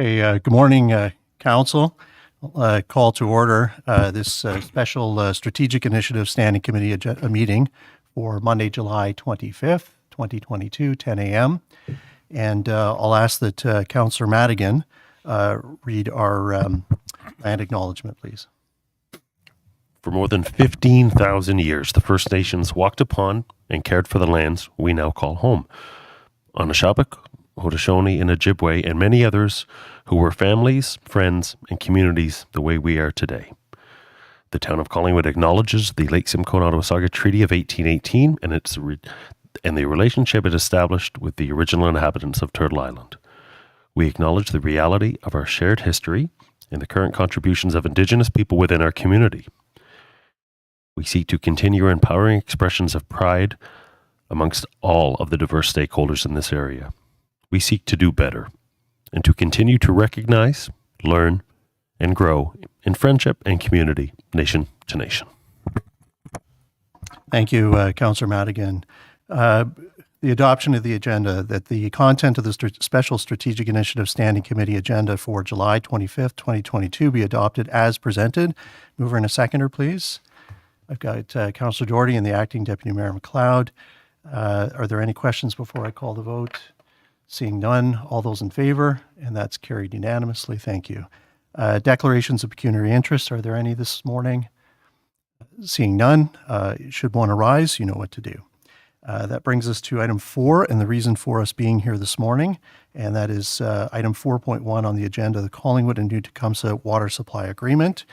Hey, good morning, Council. Call to order this special Strategic Initiative Standing Committee meeting for Monday, July 25th, 2022, 10 a.m. And I'll ask that Councillor Madigan read our land acknowledgement, please. For more than 15,000 years, the First Nations walked upon and cared for the lands we now call home. Anishinaabek, Haudenosaunee, and Ojibwe, and many others who were families, friends, and communities the way we are today. The town of Collingwood acknowledges the Lake Simcoe-Ottawasaga Treaty of 1818 and the relationship it established with the original inhabitants of Turtle Island. We acknowledge the reality of our shared history and the current contributions of Indigenous people within our community. We seek to continue empowering expressions of pride amongst all of the diverse stakeholders in this area. We seek to do better and to continue to recognize, learn, and grow in friendship and community, nation to nation. Thank you, Councillor Madigan. The adoption of the agenda, that the content of the Special Strategic Initiative Standing Committee agenda for July 25th, 2022 be adopted as presented. Mover and a seconder, please. I've got Councillor Doherty and the Acting Deputy Mayor McLeod. Are there any questions before I call the vote? Seeing none, all those in favor, and that's carried unanimously. Thank you. Declarations of pecuniary interest, are there any this morning? Seeing none, should one arise, you know what to do. That brings us to item 4 and the reason for us being here this morning, and that is item 4.1 on the agenda, the Collingwood and New Tecumseth Water Supply Agreement.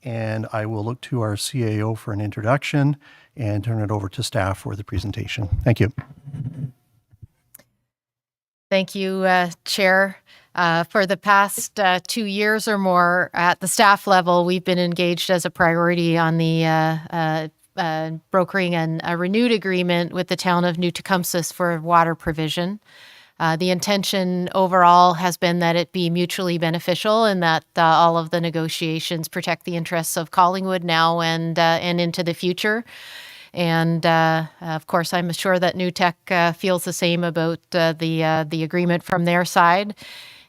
And I will look to our CAO for an introduction and turn it over to staff for the presentation. Thank you. Thank you, Chair. For the past 2 years or more at the staff level, we've been engaged as a priority on the brokering and a renewed agreement with the town of New Tecumseth for water provision. The intention overall has been that it be mutually beneficial and that all of the negotiations protect the interests of Collingwood now and into the future. And of course, I'm sure that New Tech feels the same about the agreement from their side.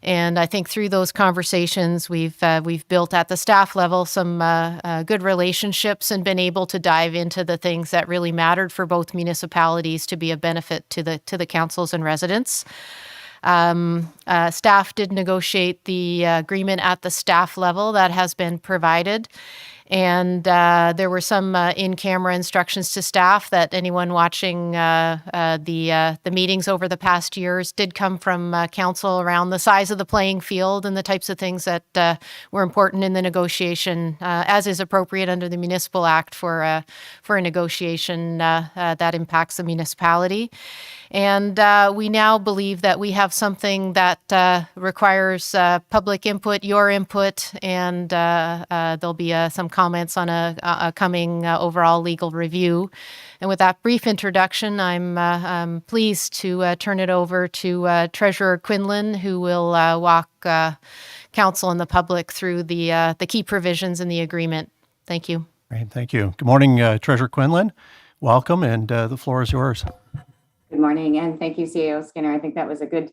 And I think through those conversations, we've built at the staff level some good relationships and been able to dive into the things that really mattered for both municipalities to be a benefit to the councils and residents. Staff did negotiate the agreement at the staff level that has been provided. And there were some in-camera instructions to staff that anyone watching the meetings over the past years did come from council around the size of the playing field and the types of things that were important in the negotiation, as is appropriate under the Municipal Act for a negotiation that impacts the municipality. And we now believe that we have something that requires public input, your input, and there'll be some comments on a coming overall legal review. And with that brief introduction, I'm pleased to turn it over to Treasurer Quinlan, who will walk council and the public through the key provisions in the agreement. Thank you. Great, thank you. Good morning, Treasurer Quinlan. Welcome, and the floor is yours. Good morning, and thank you, CAO Skinner. I think that was a good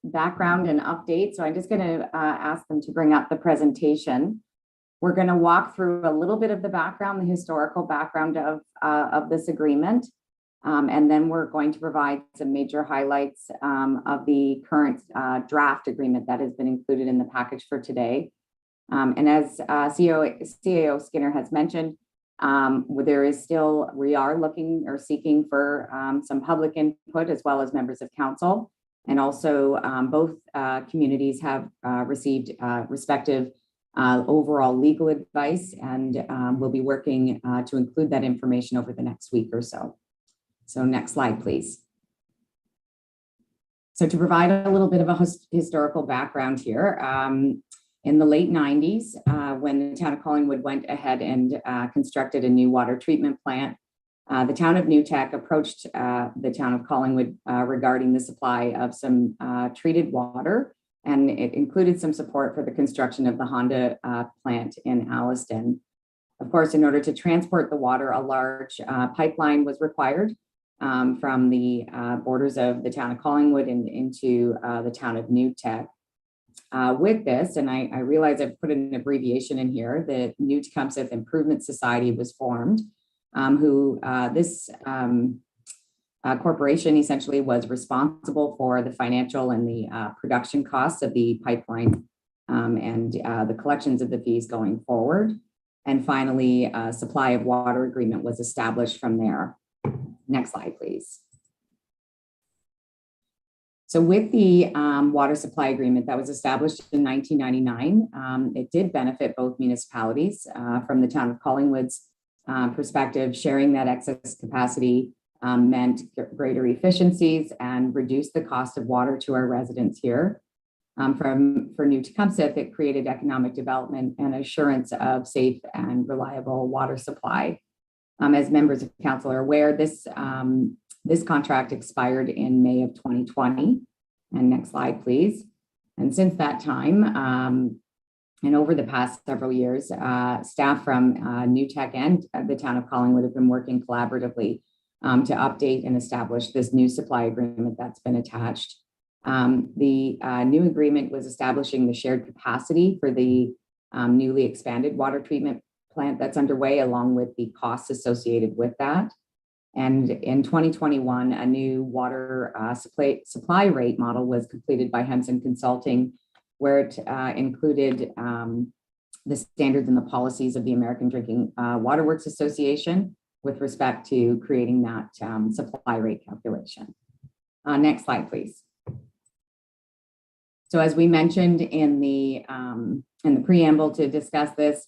background and update. So I'm just going to ask them to bring up the presentation. We're going to walk through a little bit of the background, the historical background of this agreement, and then we're going to provide some major highlights of the current draft agreement that has been included in the package for today. And as CAO Skinner has mentioned, we are looking or seeking for some public input as well as members of council. And also both communities have received respective overall legal advice, and we'll be working to include that information over the next week or so. So next slide, please. So to provide a little bit of a historical background here, in the late 90s, when the town of Collingwood went ahead and constructed a new water treatment plant, the town of New Tech approached the town of Collingwood regarding the supply of some treated water, and it included some support for the construction of the Honda plant in Alliston. Of course, in order to transport the water, a large pipeline was required from the borders of the town of Collingwood and into the town of New Tech. With this, and I realize I've put an abbreviation in here, the New Tecumseth Improvement Society was formed, this corporation essentially was responsible for the financial and the production costs of the pipeline and the collections of the fees going forward. And finally, a supply of water agreement was established from there. Next slide, please. So with the water supply agreement that was established in 1999, it did benefit both municipalities. From the town of Collingwood's perspective, sharing that excess capacity meant greater efficiencies and reduced the cost of water to our residents here. For New Tecumseth, it created economic development and assurance of safe and reliable water supply. As members of council are aware, this contract expired in May of 2020. And next slide, please. And since that time, and over the past several years, staff from New Tech and the town of Collingwood have been working collaboratively to update and establish this new supply agreement that's been attached. The new agreement was establishing the shared capacity for the newly expanded water treatment plant that's underway, along with the costs associated with that. And in 2021, a new water supply rate model was completed by Henson Consulting, where it included the standards and the policies of the American Drinking Water Works Association with respect to creating that supply rate calculation. Next slide, please. So as we mentioned in the preamble to discuss this,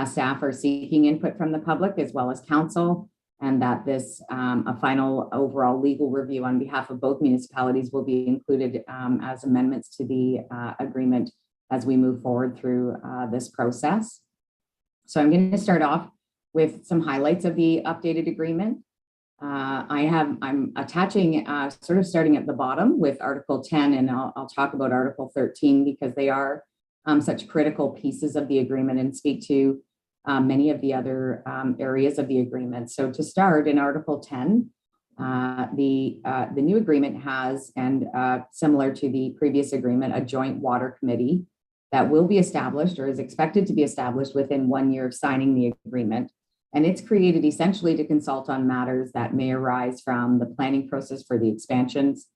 staff are seeking input from the public as well as council, and that this a final overall legal review on behalf of both municipalities will be included as amendments to the agreement as we move forward through this process. So I'm going to start off with some highlights of the updated agreement. I'm attaching sort of starting at the bottom with Article 10, and I'll talk about Article 13 because they are such critical pieces of the agreement and speak to many of the other areas of the agreement. So to start, in Article 10, the new agreement has, and similar to the previous agreement, a joint water committee that will be established or is expected to be established within 1 year of signing the agreement. And it's created essentially to consult on matters that may arise from the planning process for the expansions,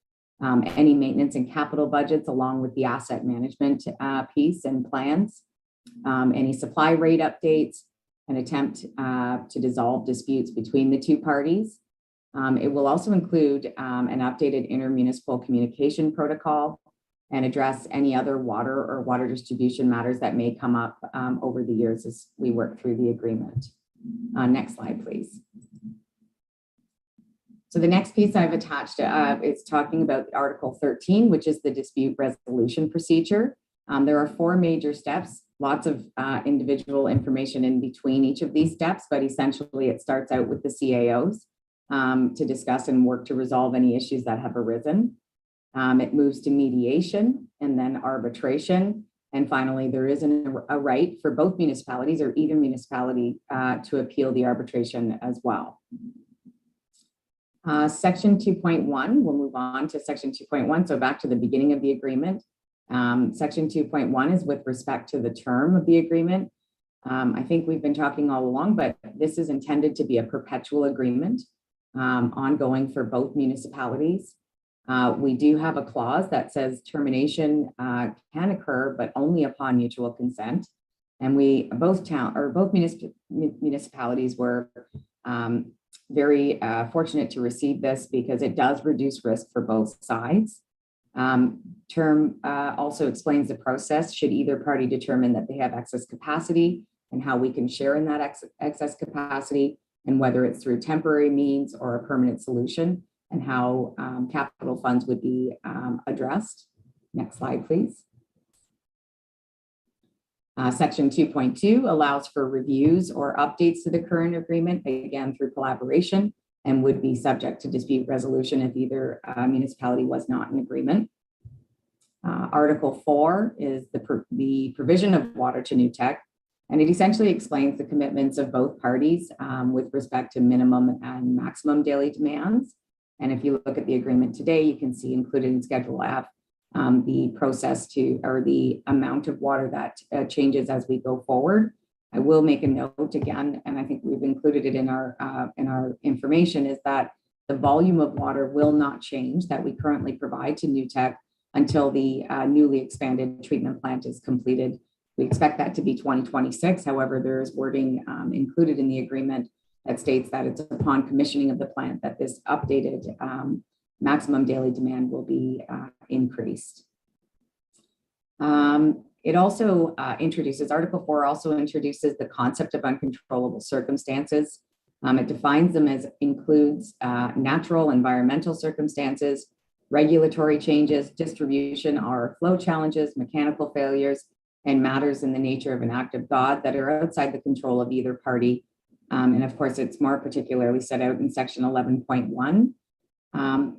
any maintenance and capital budgets, along with the asset management piece and plans, any supply rate updates, an attempt to dissolve disputes between the two parties. It will also include an updated intermunicipal communication protocol and address any other water or water distribution matters that may come up over the years as we work through the agreement. Next slide, please. So the next piece I've attached is talking about Article 13, which is the dispute resolution procedure. There are 4 major steps, lots of individual information in between each of these steps, but essentially it starts out with the CAOs to discuss and work to resolve any issues that have arisen. It moves to mediation and then arbitration. And finally, there is a right for both municipalities or either municipality to appeal the arbitration as well. Section 2.1, we'll move on to Section 2.1. So back to the beginning of the agreement. Section 2.1 is with respect to the term of the agreement. I think we've been talking all along, but this is intended to be a perpetual agreement, ongoing for both municipalities. We do have a clause that says termination can occur, but only upon mutual consent. And both municipalities were very fortunate to receive this because it does reduce risk for both sides. Term also explains the process should either party determine that they have excess capacity and how we can share in that excess capacity, and whether it's through temporary means or a permanent solution, and how capital funds would be addressed. Next slide, please. Section 2.2 allows for reviews or updates to the current agreement, again through collaboration, and would be subject to dispute resolution if either municipality was not in agreement. Article 4 is the provision of water to New Tech, and it essentially explains the commitments of both parties with respect to minimum and maximum daily demands. And if you look at the agreement today, you can see included in Schedule F the process to, or the amount of water that changes as we go forward. I will make a note again, and I think we've included it in our information, is that the volume of water will not change that we currently provide to New Tech until the newly expanded treatment plant is completed. We expect that to be 2026. However, there is wording included in the agreement that states that it's upon commissioning of the plant that this updated maximum daily demand will be increased. It also introduces, Article 4 also introduces the concept of uncontrollable circumstances. It defines them as includes natural environmental circumstances, regulatory changes, distribution or flow challenges, mechanical failures, and matters in the nature of an act of God that are outside the control of either party. And of course, it's more particularly set out in section 11.1.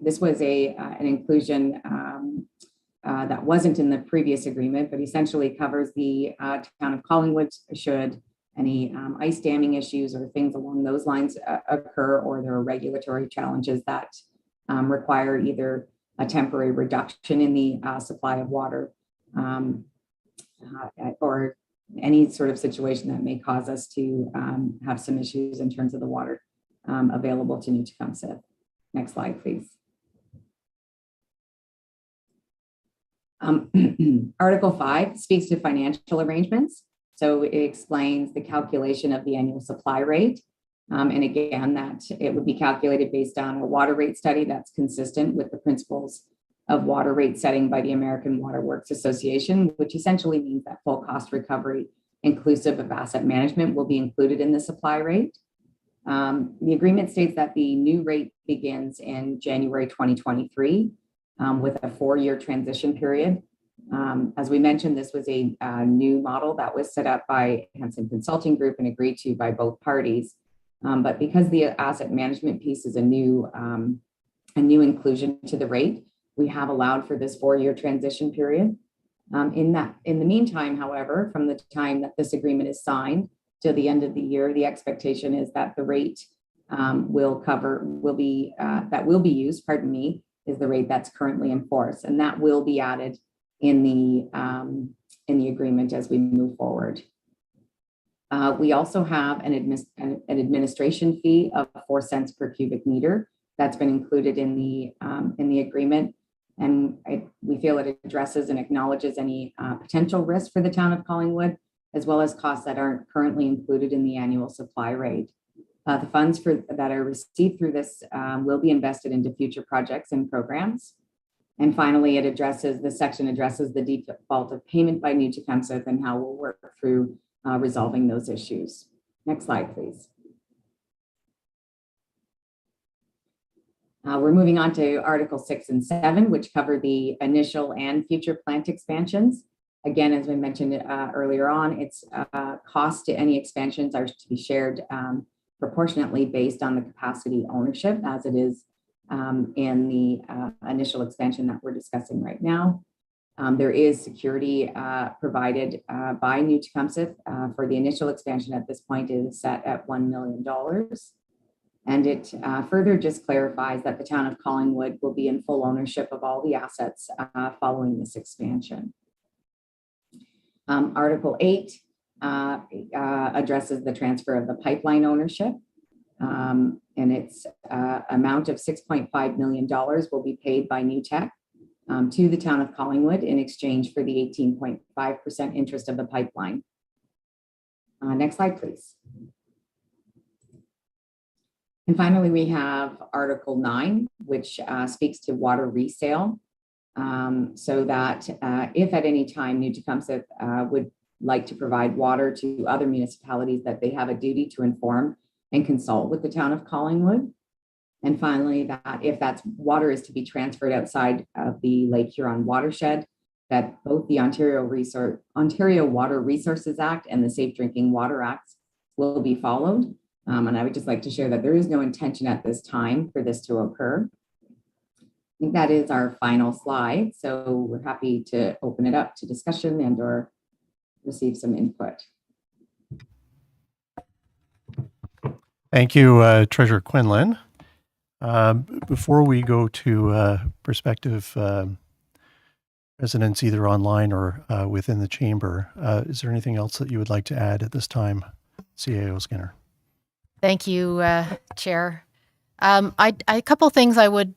This was an inclusion that wasn't in the previous agreement, but essentially covers the town of Collingwood should any ice damming issues or things along those lines occur, or there are regulatory challenges that require either a temporary reduction in the supply of water or any sort of situation that may cause us to have some issues in terms of the water available to New Tecumseth. Next slide, please. Article 5 speaks to financial arrangements. So it explains the calculation of the annual supply rate. And again, that it would be calculated based on a water rate study that's consistent with the principles of water rate setting by the American Water Works Association, which essentially means that full cost recovery, inclusive of asset management, will be included in the supply rate. The agreement states that the new rate begins in January 2023 with a 4-year transition period. As we mentioned, this was a new model that was set up by Hansen Consulting Group and agreed to by both parties. But because the asset management piece is a new inclusion to the rate, we have allowed for this 4-year transition period. In the meantime, however, from the time that this agreement is signed till the end of the year, the expectation is that the rate will be used, is the rate that's currently in force, and that will be added in the agreement as we move forward. We also have an administration fee of 4 cents per cubic meter that's been included in the agreement, and we feel it addresses and acknowledges any potential risk for the town of Collingwood, as well as costs that aren't currently included in the annual supply rate. The funds that are received through this will be invested into future projects and programs. And finally, the section addresses the default of payment by New Tecumseth and how we'll work through resolving those issues. Next slide, please. We're moving on to Article 6 and 7, which cover the initial and future plant expansions. Again, as we mentioned earlier on, its cost to any expansions are to be shared proportionately based on the capacity ownership, as it is in the initial expansion that we're discussing right now. There is security provided by New Tecumseth for the initial expansion at this point is set at $1 million. And it further just clarifies that the town of Collingwood will be in full ownership of all the assets following this expansion. Article 8 addresses the transfer of the pipeline ownership, and its amount of $6.5 million will be paid by New Tech to the town of Collingwood in exchange for the 18.5% interest of the pipeline. Next slide, please. And finally, we have Article 9, which speaks to water resale. So that if at any time New Tecumseth would like to provide water to other municipalities, that they have a duty to inform and consult with the town of Collingwood. And finally, that if that water is to be transferred outside of the Lake Huron watershed, that both the Ontario Water Resources Act and the Safe Drinking Water Act will be followed. And I would just like to share that there is no intention at this time for this to occur. I think that is our final slide. So we're happy to open it up to discussion and or receive some input. Thank you, Treasurer Quinlan. Before we go to prospective residents either online or within the chamber. Is there anything else that you would like to add at this time, CAO Skinner? Thank you, Chair. A couple things I would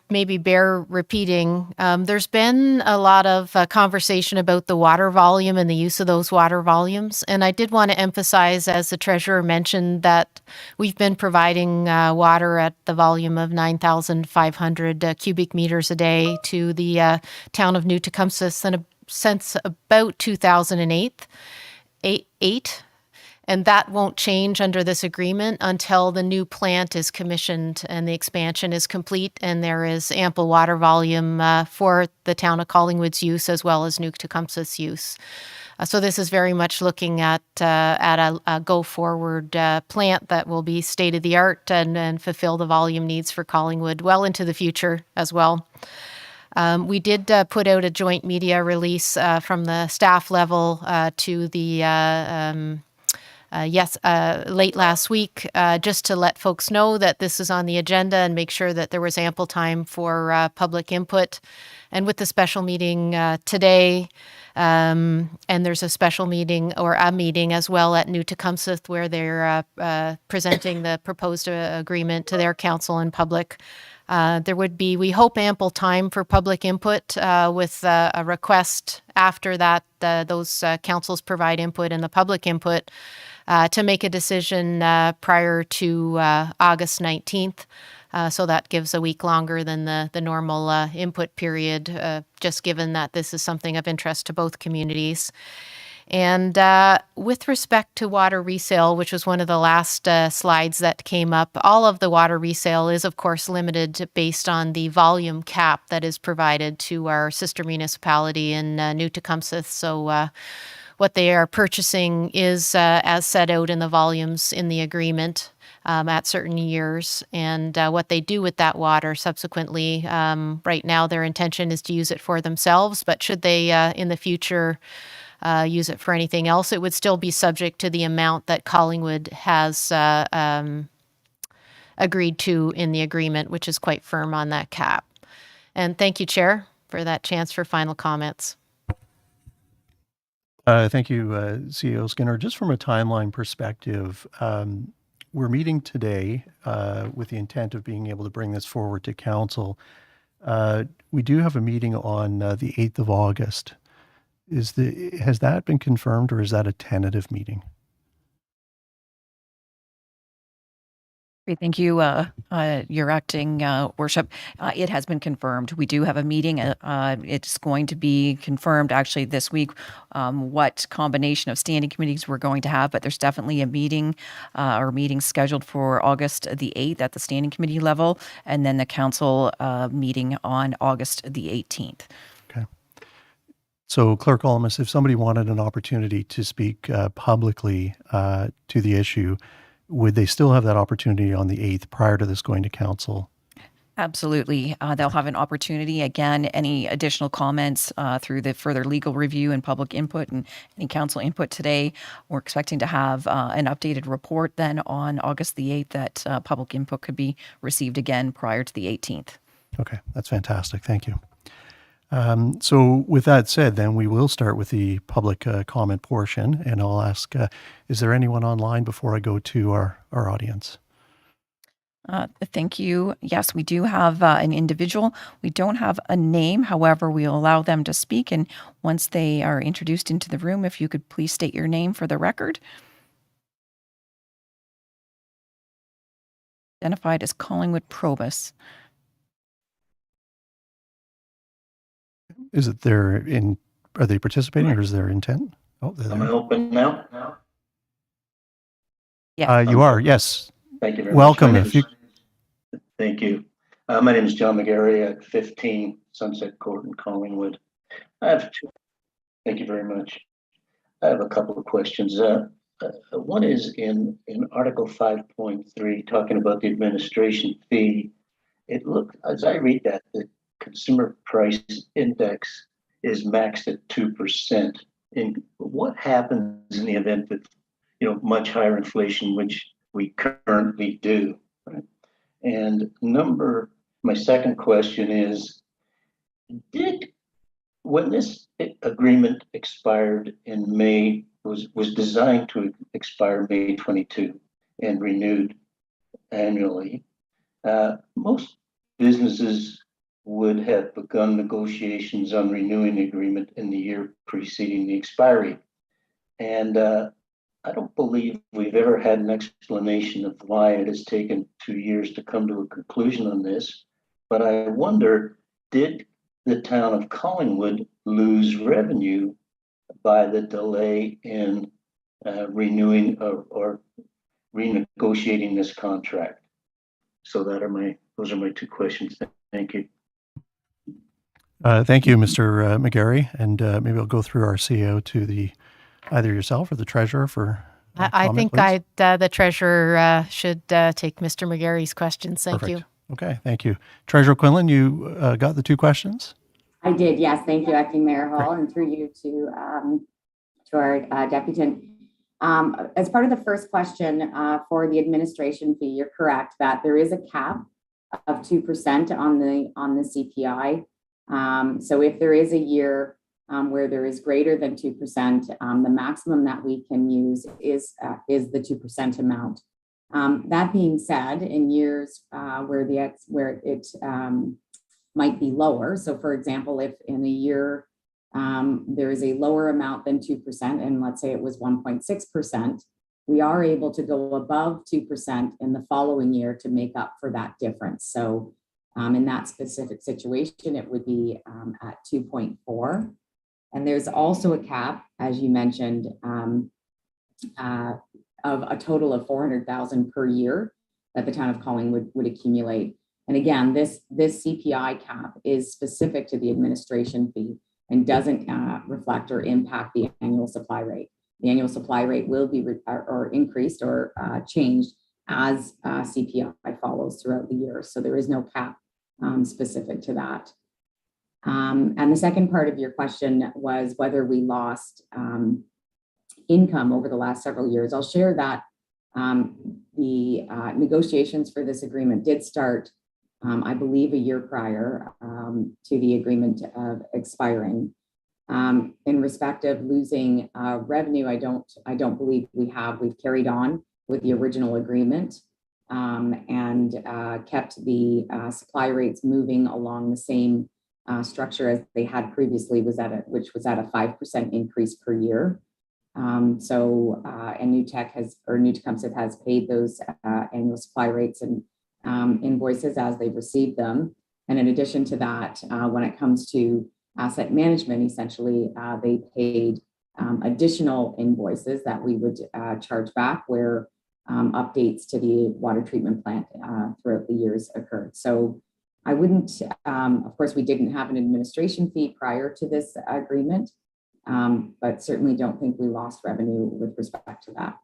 maybe bear repeating. There's been a lot of conversation about the water volume and the use of those water volumes, and I did want to emphasize, as the Treasurer mentioned, that we've been providing water at the volume of 9,500 cubic meters a day to the town of New Tecumseth since about 2008. And that won't change under this agreement until the new plant is commissioned and the expansion is complete and there is ample water volume for the town of Collingwood's use as well as New Tecumseth's use. So this is very much looking at a go-forward plant that will be state-of-the-art and fulfill the volume needs for Collingwood well into the future as well. We did put out a joint media release from the staff level to the late last week, just to let folks know that this is on the agenda and make sure that there was ample time for public input. And with the special meeting today, and there's a special meeting or a meeting as well at New Tecumseth where they're presenting the proposed agreement to their council in public. There would be, we hope, ample time for public input with a request after that those councils provide input and the public input to make a decision prior to August 19th. So that gives a week longer than the normal input period, just given that this is something of interest to both communities. And with respect to water resale, which was one of the last slides that came up, all of the water resale is, of course, limited based on the volume cap that is provided to our sister municipality in New Tecumseth. So what they are purchasing is as set out in the volumes in the agreement at certain years. And what they do with that water subsequently, right now their intention is to use it for themselves, but should they in the future use it for anything else, it would still be subject to the amount that Collingwood has agreed to in the agreement, which is quite firm on that cap. And thank you, Chair, for that chance for final comments. Thank you, CEO Skinner. Just from a timeline perspective, we're meeting today with the intent of being able to bring this forward to council. We do have a meeting on the 8th of August. Has that been confirmed, or is that a tentative meeting? Great, thank you, Your Acting Worship. It has been confirmed. We do have a meeting. It's going to be confirmed actually this week what combination of standing committees we're going to have, but there's definitely a meeting or meeting scheduled for August the 8th at the standing committee level, and then the council meeting on August the 18th. Okay. So, Clerk Olmus, if somebody wanted an opportunity to speak publicly to the issue, would they still have that opportunity on the 8th prior to this going to council? Absolutely. They'll have an opportunity. Again, any additional comments through the further legal review and public input and any council input today. We're expecting to have an updated report then on August the 8th that public input could be received again prior to the 18th. Okay, that's fantastic. Thank you. So with that said, then we will start with the public comment portion, and I'll ask, is there anyone online before I go to our audience? Thank you. Yes, we do have an individual. We don't have a name. However, we'll allow them to speak. And once they are introduced into the room, if you could please state your name for the record. Identified as Collingwood Probus. Is it are they participating, or is their intent? Oh, Am I open now? Yes. You are, yes. Thank you very Welcome. much. Thank you. My name is John McGarry at 15 Sunset Court in Collingwood. Thank you very much. I have a couple of questions. One is in Article 5.3, talking about the administration fee. It looked, as I read that, the consumer price index is maxed at 2%. And what happens in the event that, much higher inflation, which we currently do? Right? And my second question is, did when this agreement expired in May, was designed to expire May 22 and renewed annually, most businesses would have begun negotiations on renewing the agreement in the year preceding the expiry. And I don't believe we've ever had an explanation of why it has taken 2 years to come to a conclusion on this. But I wonder, did the town of Collingwood lose revenue by the delay in renewing or renegotiating this contract? So those are my two questions. Thank you. Thank you, Mr. McGarry. And maybe I'll go through our CEO to either yourself or the treasurer for I comment, think please. the treasurer should take Mr. McGarry's questions. Thank you. Okay, thank you. Treasurer Quinlan, you got the two questions? I did, yes. Thank you, Acting Mayor Hall, and through you to our deputant. As part of the first question for the administration fee, you're correct that there is a cap of 2% on the CPI. So if there is a year where there is greater than 2%, the maximum that we can use is the 2% amount. That being said, in years where it might be lower, so for example, if in a year there is a lower amount than 2%, and let's say it was 1.6%, we are able to go above 2% in the following year to make up for that difference. So in that specific situation, it would be at 2.4. And there's also a cap, as you mentioned, of a total of $400,000 per year that the town of Collingwood would accumulate. And again, this CPI cap is specific to the administration fee and doesn't reflect or impact the annual supply rate. The annual supply rate will be or increased or changed as CPI follows throughout the year. So there is no cap specific to that. And the second part of your question was whether we lost income over the last several years. I'll share that the negotiations for this agreement did start, I believe, a year prior to the agreement expiring. In respect of losing revenue, I don't believe we have. We've carried on with the original agreement and kept the supply rates moving along the same structure as they had previously, which was at a 5% increase per year. And New Tecumseth has paid those annual supply rates and invoices as they received them. And in addition to that, when it comes to asset management, essentially, they paid additional invoices that we would charge back where updates to the water treatment plant throughout the years occurred. So I wouldn't, of course, we didn't have an administration fee prior to this agreement, but certainly don't think we lost revenue with respect to that.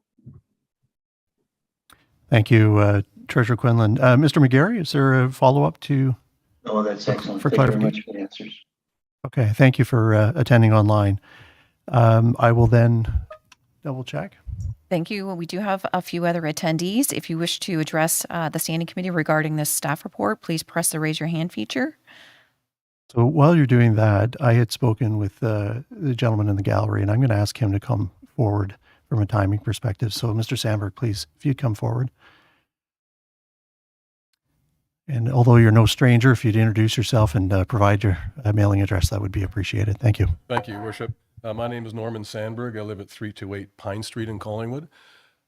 Thank you, Treasurer Quinlan. Mr. McGarry, is there a follow-up to? Oh, that's excellent. For Thank you very clarification. much for the answers. Okay, thank you for attending online. I will then double check. Thank you. We do have a few other attendees. If you wish to address the standing committee regarding this staff report, please press the raise your hand feature. So while you're doing that, I had spoken with the gentleman in the gallery, and I'm going to ask him to come forward from a timing perspective. So Mr. Sandberg, please, if you'd come forward. And although you're no stranger, if you'd introduce yourself and provide your mailing address, that would be appreciated. Thank you. Thank you, Your Worship. My name is Norman Sandberg. I live at 328 Pine Street in Collingwood.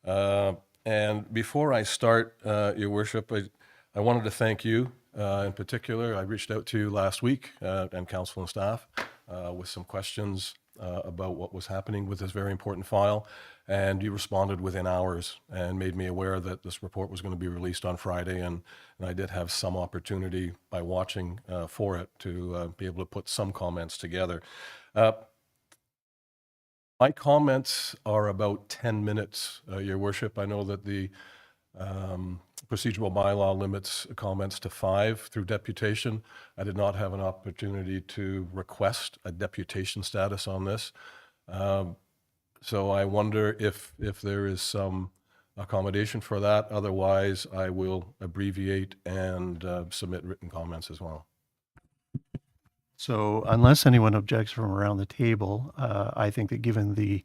And before I start, Your Worship, I wanted to thank you in particular. I reached out to you last week and council and staff with some questions about what was happening with this very important file. And you responded within hours and made me aware that this report was going to be released on Friday. And I did have some opportunity by watching for it to be able to put some comments together. My comments are about 10 minutes, Your Worship. I know that the procedural bylaw limits comments to 5 through deputation. I did not have an opportunity to request a deputation status on this. So I wonder if there is some accommodation for that. Otherwise, I will abbreviate and submit written comments as well. So unless anyone objects from around the table, I think that given the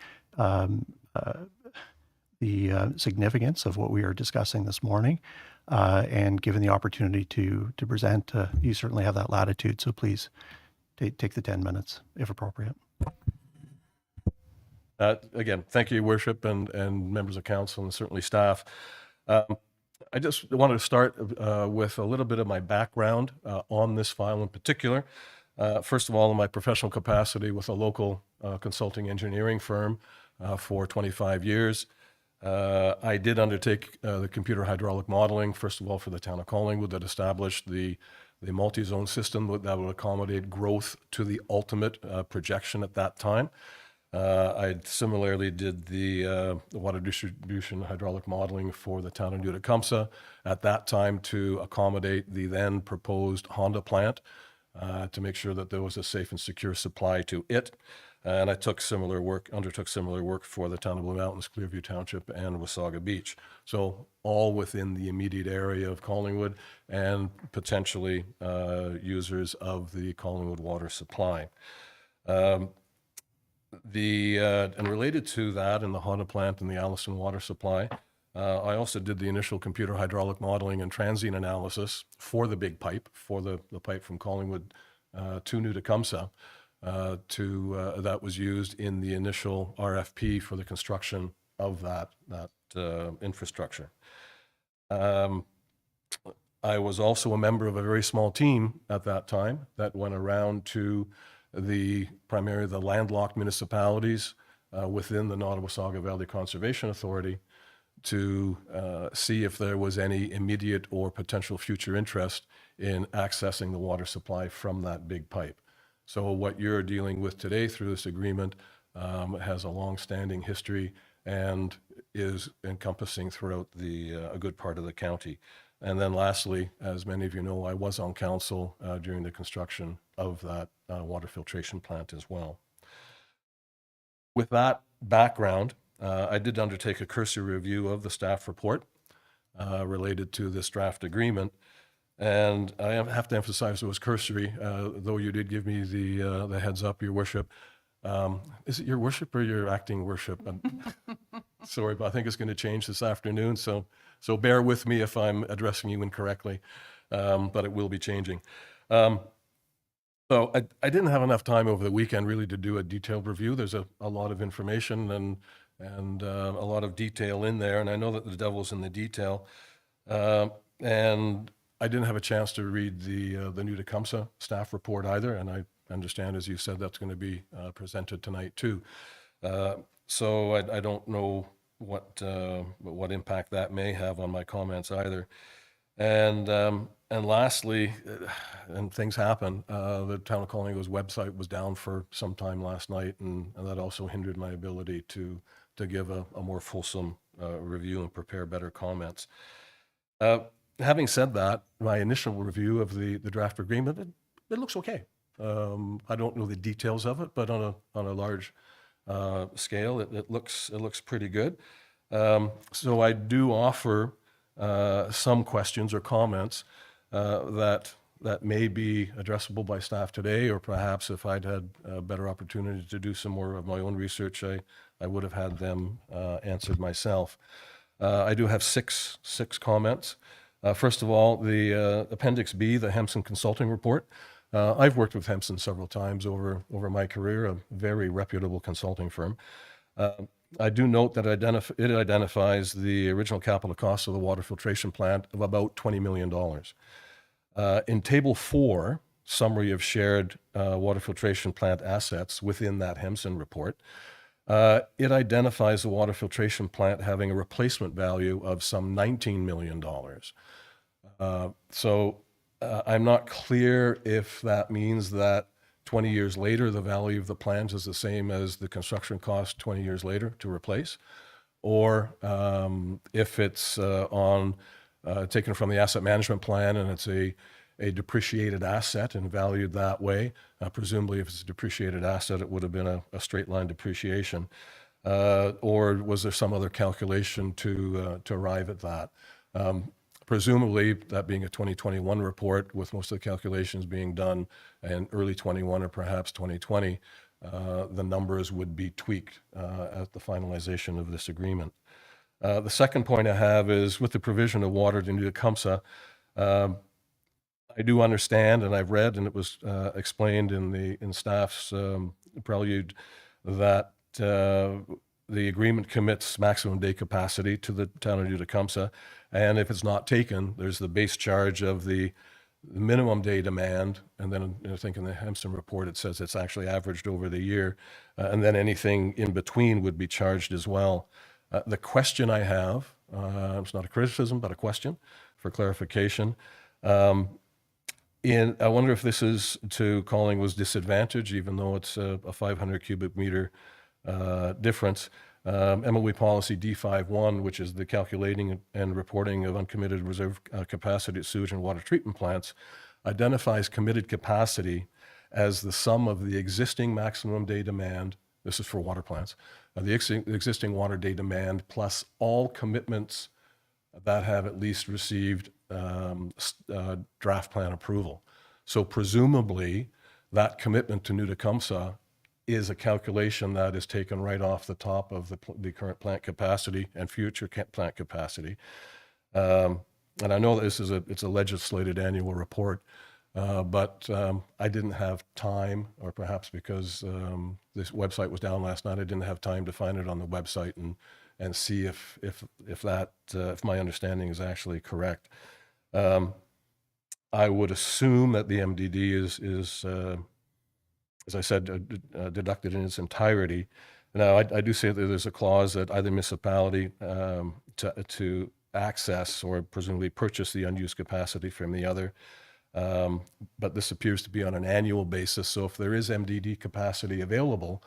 significance of what we are discussing this morning, and given the opportunity to present, you certainly have that latitude. So please take the 10 minutes if appropriate. Again, thank you, Your Worship, and members of council, and certainly staff. I just wanted to start with a little bit of my background on this file in particular. First of all, in my professional capacity with a local consulting engineering firm for 25 years, I did undertake the computer hydraulic modeling, first of all, for the town of Collingwood, that established the multi-zone system that would accommodate growth to the ultimate projection at that time. I similarly did the water distribution hydraulic modeling for the town of Tecumseth at that time to accommodate the then proposed Honda plant to make sure that there was a safe and secure supply to it. And I undertook similar work for the town of Blue Mountains, Clearview Township, and Wasaga Beach. So all within the immediate area of Collingwood and potentially users of the Collingwood water supply. And related to that and the Honda plant and the Allison water supply, I also did the initial computer hydraulic modeling and transient analysis for the big pipe, for the pipe from Collingwood to New Tecumseh, that was used in the initial RFP for the construction of that infrastructure. I was also a member of a very small team at that time that went around to primarily the landlocked municipalities within the Nottawasaga Valley Conservation Authority to see if there was any immediate or potential future interest in accessing the water supply from that big pipe. So what you're dealing with today through this agreement has a long-standing history and is encompassing throughout a good part of the county. And then lastly, as many of you know, I was on council during the construction of that water filtration plant as well. With that background, I did undertake a cursory review of the staff report related to this draft agreement. And I have to emphasize it was cursory, though you did give me the heads up, Your Worship. Is it Your Worship or Your Acting Worship? Sorry, but I think it's going to change this afternoon, so bear with me if I'm addressing you incorrectly, but it will be changing. So I didn't have enough time over the weekend really to do a detailed review. There's a lot of information and a lot of detail in there, and I know that the devil's in the detail. And I didn't have a chance to read the New Tecumseh staff report either, and I understand, as you said, that's going to be presented tonight too. So I don't know what impact that may have on my comments either. And lastly, and things happen, the town of Collingwood's website was down for some time last night, and that also hindered my ability to give a more fulsome review and prepare better comments. Having said that, my initial review of the draft agreement, it looks okay. I don't know the details of it, but on a large scale, it looks pretty good. So I do offer some questions or comments that may be addressable by staff today, or perhaps if I'd had a better opportunity to do some more of my own research, I would have had them answered myself. I do have six comments. First of all, the Appendix B, the Hempson Consulting Report. I've worked with Hempson several times over my career, a very reputable consulting firm. I do note that it identifies the original capital cost of the water filtration plant of about $20 million. In Table 4, summary of shared water filtration plant assets within that Hempson report, it identifies the water filtration plant having a replacement value of some $19 million. So I'm not clear if that means that 20 years later, the value of the plant is the same as the construction cost 20 years later to replace, or if it's taken from the asset management plan and it's a depreciated asset and valued that way. Presumably, if it's a depreciated asset, it would have been a straight line depreciation. Or was there some other calculation to arrive at that? Presumably, that being a 2021 report, with most of the calculations being done in early 21 or perhaps 2020, the numbers would be tweaked at the finalization of this agreement. The second point I have is with the provision of water to New Tecumseh. I do understand, and I've read, and it was explained in staff's prelude, that the agreement commits maximum day capacity to the town of New Tecumseh, and if it's not taken, there's the base charge of the minimum day demand, and then I think in the Hempson report it says it's actually averaged over the year, and then anything in between would be charged as well. The question I have, it's not a criticism, but a question for clarification. I wonder if this is to Collingwood's disadvantage, even though it's a 500 cubic meter difference. MOE policy D51, which is the calculating and reporting of uncommitted reserve capacity at sewage and water treatment plants, identifies committed capacity as the sum of the existing maximum day demand. This is for water plants, the existing water day demand plus all commitments that have at least received draft plan approval. So presumably that commitment to New Tecumseh is a calculation that is taken right off the top of the current plant capacity and future plant capacity. And I know this is it's a legislated annual report, but I didn't have time, or perhaps because this website was down last night, I didn't have time to find it on the website and see if my understanding is actually correct. I would assume that the MDD is as I said, deducted in its entirety. Now, I do say that there's a clause that either municipality to access or presumably purchase the unused capacity from the other. But this appears to be on an annual basis. So if there is MDD capacity available,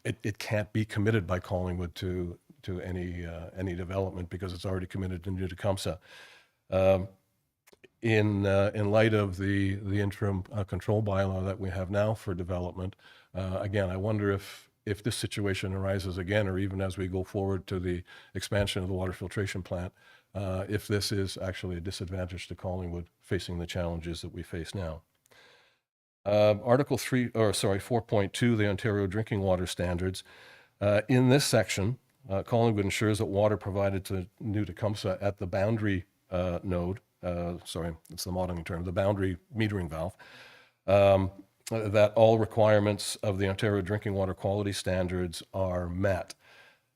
it can't be committed by Collingwood to any development because it's already committed to New Tecumseh. In light of the interim control bylaw that we have now for development, again, I wonder if this situation arises again, or even as we go forward to the expansion of the water filtration plant, if this is actually a disadvantage to Collingwood facing the challenges that we face now. Article 4.2, the Ontario Drinking Water Standards. In this section, Collingwood ensures that water provided to New Tecumseh at the boundary node, it's the modeling term, the boundary metering valve, that all requirements of the Ontario Drinking Water Quality Standards are met.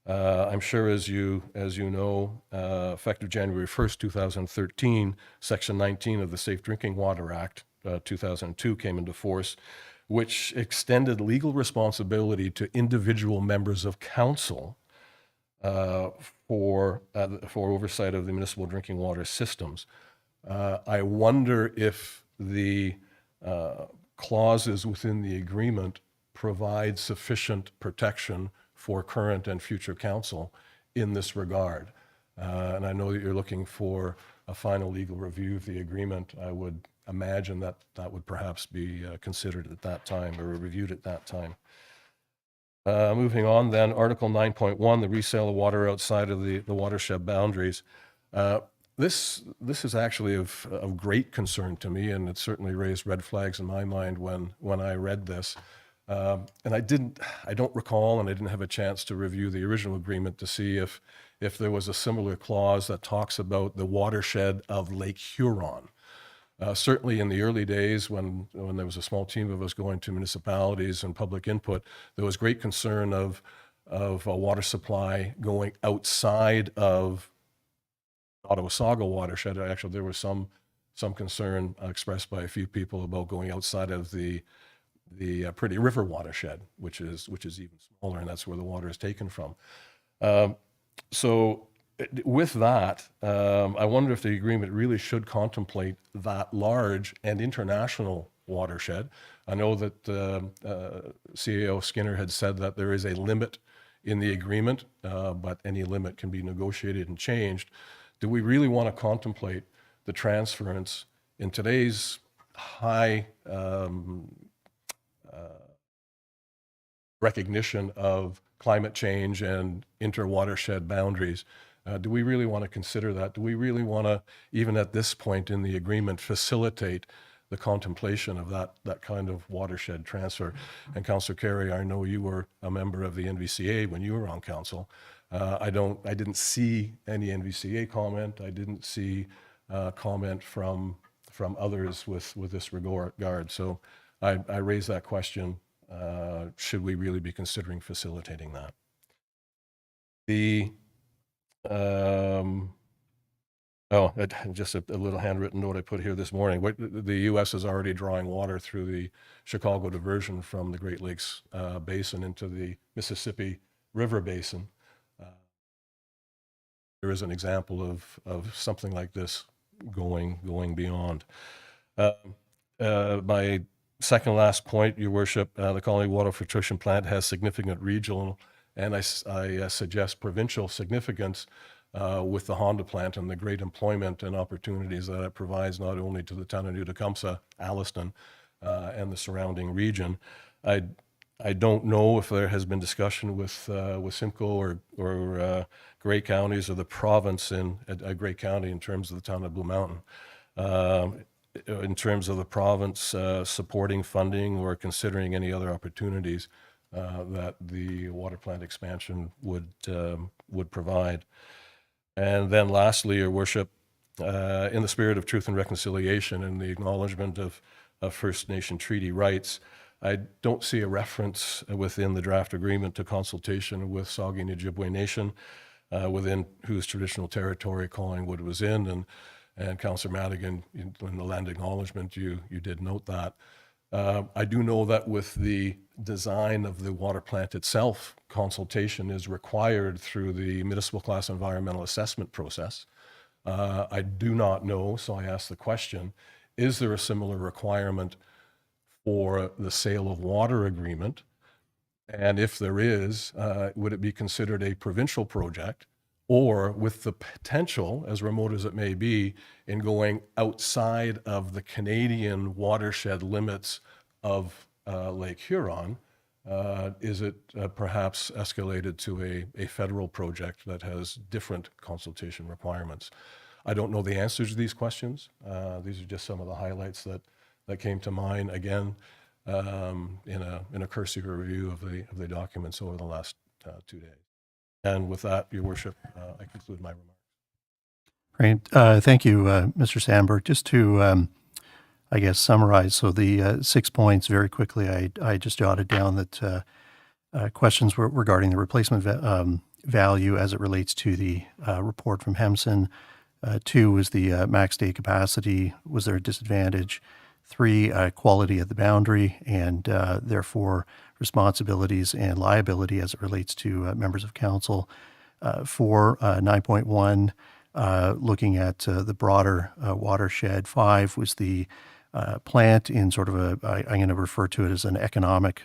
I'm sure as you know, effective January 1st, 2013, Section 19 of the Safe Drinking Water Act, 2002 came into force, which extended legal responsibility to individual members of council for oversight of the municipal drinking water systems. I wonder if the clauses within the agreement provide sufficient protection for current and future council in this regard. And I know that you're looking for a final legal review of the agreement. I would imagine that would perhaps be considered at that time or reviewed at that time. Moving on then, Article 9.1, the resale of water outside of the watershed boundaries. This is actually of great concern to me, and it certainly raised red flags in my mind when I read this. And I don't recall, and I didn't have a chance to review the original agreement to see if there was a similar clause that talks about the watershed of Lake Huron. Certainly in the early days when there was a small team of us going to municipalities and public input, there was great concern of a water supply going outside of Ottawasaga watershed. Actually, there was some concern expressed by a few people about going outside of the Pretty River watershed, which is even smaller, and that's where the water is taken from. So with that, I wonder if the agreement really should contemplate that large and international watershed. I know that CAO Skinner had said that there is a limit in the agreement, but any limit can be negotiated and changed. Do we really want to contemplate the transference in today's high recognition of climate change and inter-watershed boundaries? Do we really want to consider that? Do we really want to, even at this point in the agreement, facilitate the contemplation of that kind of watershed transfer? And Councillor Carey, I know you were a member of the NVCA when you were on council. I didn't see any NVCA comment. I didn't see comment from others with this regard. So I raise that question. Should we really be considering facilitating that? Just a little handwritten note I put here this morning. The U.S. is already drawing water through the Chicago diversion from the Great Lakes Basin into the Mississippi River Basin. There is an example of something like this going beyond. My second last point, Your Worship, the Colony Water Filtration Plant has significant regional and I suggest provincial significance with the Honda plant and the great employment and opportunities that it provides not only to the town of New Tecumseth, Alliston, and the surrounding region. I don't know if there has been discussion with Simcoe or Grey counties or the province in Grey County in terms of the town of Blue Mountain. In terms of the province supporting funding or considering any other opportunities that the water plant expansion would provide. And then lastly, Your Worship, in the spirit of truth and reconciliation and the acknowledgement of First Nation treaty rights, I don't see a reference within the draft agreement to consultation with Saugeen Ojibwe Nation, within whose traditional territory Collingwood was in. And Councillor Madigan, in the land acknowledgement, you did note that. I do know that with the design of the water plant itself, consultation is required through the municipal class environmental assessment process. I do not know, so I ask the question, is there a similar requirement for the sale of water agreement? And if there is, would it be considered a provincial project, or with the potential, as remote as it may be, in going outside of the Canadian watershed limits of Lake Huron, is it perhaps escalated to a federal project that has different consultation requirements? I don't know the answers to these questions. These are just some of the highlights that came to mind, again, in a cursory review of the documents over the last 2 days. And with that, Your Worship, I conclude my remarks. Great. Thank you, Mr. Sandberg. Just to, I guess, summarize, so the 6 points very quickly, I just jotted down that questions were regarding the replacement value as it relates to the report from Hemson. 2 was the max day capacity. Was there a disadvantage? 3, quality at the boundary, and therefore responsibilities and liability as it relates to members of council. 4, 9.1, looking at the broader watershed. 5 was the plant in sort of I'm going to refer to it as an economic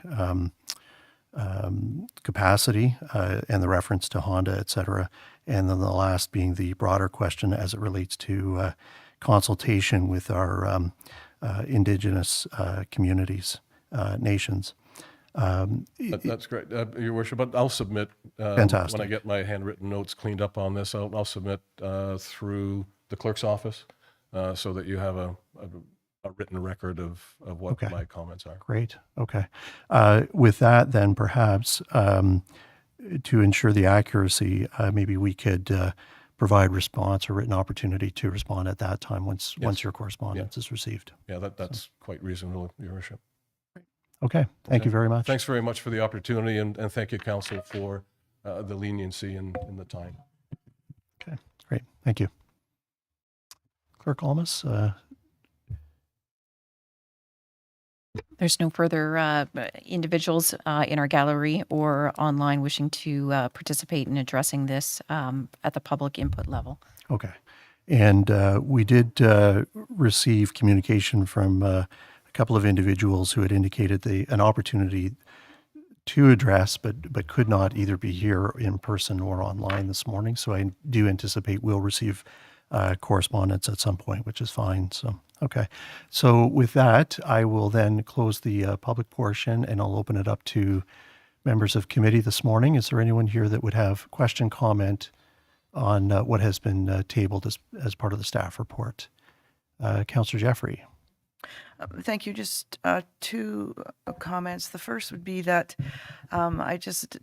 capacity and the reference to Honda, et cetera. And then the last being the broader question as it relates to consultation with our Indigenous communities, nations. That's great, Your Worship. But I'll submit Fantastic. when I get my handwritten notes cleaned up on this. I'll submit through the clerk's office so that you have a written record of what Okay. my comments are. Great. Okay. With that, then perhaps to ensure the accuracy, maybe we could provide response or written opportunity to respond at that time once your correspondence is received. Yeah, that's quite reasonable, Your Worship. Okay. Thank you very much. Thanks very much for the opportunity, and thank you, Council, for the leniency in the time. Okay. Great. Thank you. Clerk Almus, There's no further individuals in our gallery or online wishing to participate in addressing this at the public input level. okay. And we did receive communication from a couple of individuals who had indicated an opportunity to address, but could not either be here in person or online this morning. So I do anticipate we'll receive correspondence at some point, which is fine. So, okay. So with that, I will then close the public portion and I'll open it up to members of committee this morning. Is there anyone here that would have question, comment on what has been tabled as part of the staff report. Councillor Jeffrey. Thank you. Just two comments. The first would be that I just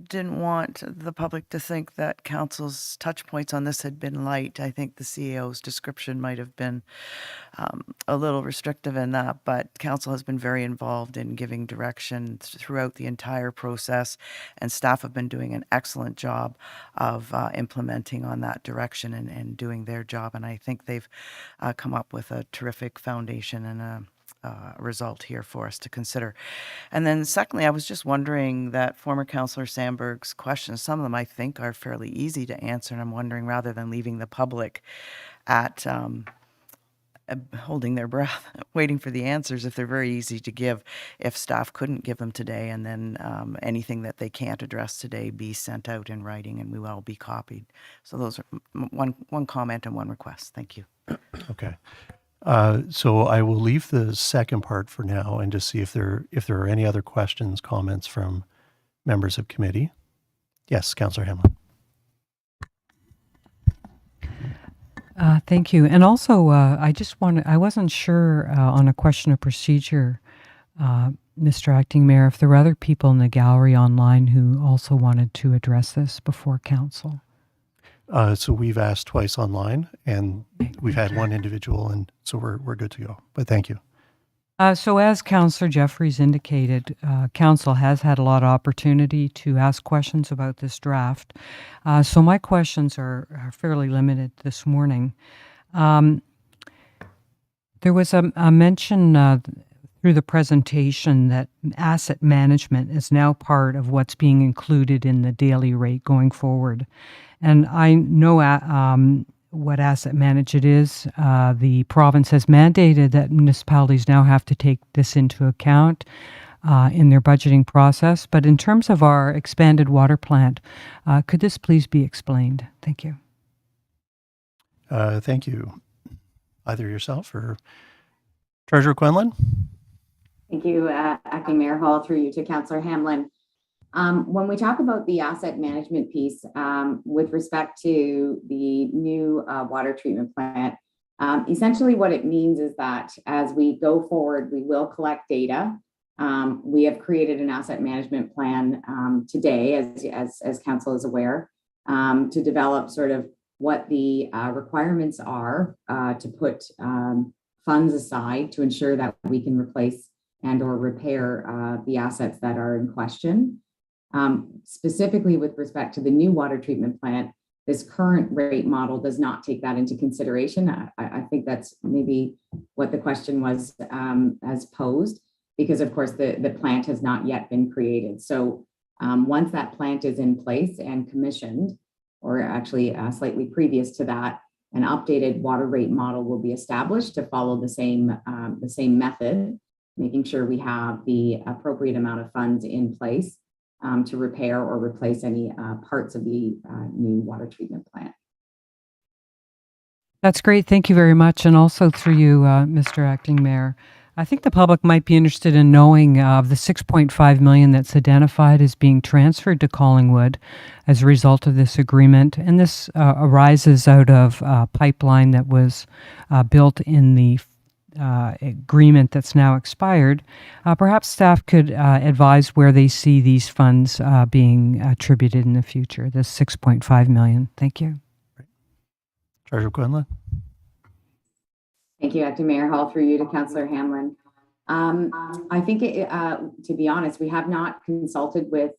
didn't want the public to think that council's touch points on this had been light. I think the CAO's description might have been a little restrictive in that, but council has been very involved in giving direction throughout the entire process, and staff have been doing an excellent job of implementing on that direction and doing their job. And I think they've come up with a terrific foundation and a result here for us to consider. And then secondly, I was just wondering that former Councillor Sandberg's questions, some of them I think are fairly easy to answer, and I'm wondering, rather than leaving the public at holding their breath, waiting for the answers, if they're very easy to give, if staff couldn't give them today, and then anything that they can't address today be sent out in writing and we will be copied. So those are one comment and one request. Thank you. Okay. So I will leave the second part for now and just see if there are any other questions, comments from members of committee. Yes, Councillor Hamlin. Thank you. And also, I wasn't sure on a question of procedure, Mr. Acting Mayor, if there were other people in the gallery online who also wanted to address this before council. So we've asked twice online, and we've had one individual, and so we're good to go. But thank you. So as Councillor Jeffries indicated, council has had a lot of opportunity to ask questions about this draft. So my questions are fairly limited this morning. There was a mention through the presentation that asset management is now part of what's being included in the daily rate going forward. And I know what asset management is. The province has mandated that municipalities now have to take this into account in their budgeting process. But in terms of our expanded water plant, could this please be explained? Thank you. Thank you. Either yourself or Treasurer Quinlan? Thank you, Acting Mayor Hall, through you to Councillor Hamlin. When we talk about the asset management piece, with respect to the new water treatment plant, essentially what it means is that as we go forward, we will collect data. We have created an asset management plan today, as council is aware, to develop sort of what the requirements are to put funds aside to ensure that we can replace and or repair the assets that are in question. Specifically with respect to the new water treatment plant, this current rate model does not take that into consideration. I think that's maybe what the question was as posed, because of course the plant has not yet been created. So once that plant is in place and commissioned, or actually slightly previous to that, an updated water rate model will be established to follow the same method, making sure we have the appropriate amount of funds in place to repair or replace any parts of the new water treatment plant. That's great. Thank you very much. And also through you, Mr. Acting Mayor, I think the public might be interested in knowing of the $6.5 million that's identified as being transferred to Collingwood as a result of this agreement. And this arises out of a pipeline that was built in the agreement that's now expired. Perhaps staff could advise where they see these funds being attributed in the future, this $6.5 million. Thank you. Treasurer Quinlan. Thank you, Acting Mayor Hall, through you to Councillor Hamlin. I think, to be honest, we have not consulted with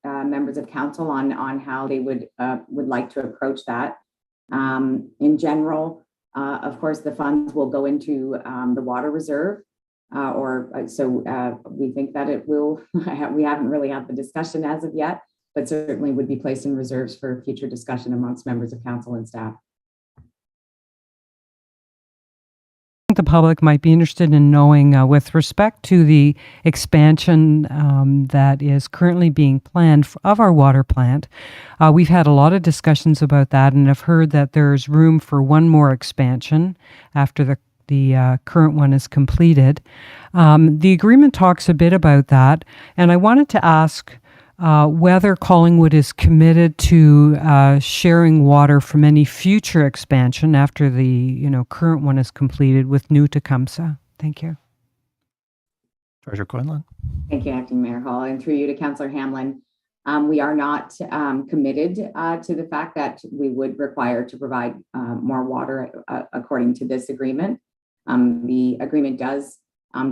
members of council on how they would like to approach that. In general, of course, the funds will go into the water reserve, so we think that it will. We haven't really had the discussion as of yet, but certainly would be placed in reserves for future discussion amongst members of council and staff. The public might be interested in knowing with respect to the expansion that is currently being planned of our water plant. We've had a lot of discussions about that and have heard that there's room for one more expansion after the current one is completed. The agreement talks a bit about that, and I wanted to ask whether Collingwood is committed to sharing water from any future expansion after the current one is completed with New Tecumseth. Thank you. Treasurer Quinlan. Thank you, Acting Mayor Hall, and through you to Councillor Hamlin. We are not committed to the fact that we would require to provide more water according to this agreement. The agreement does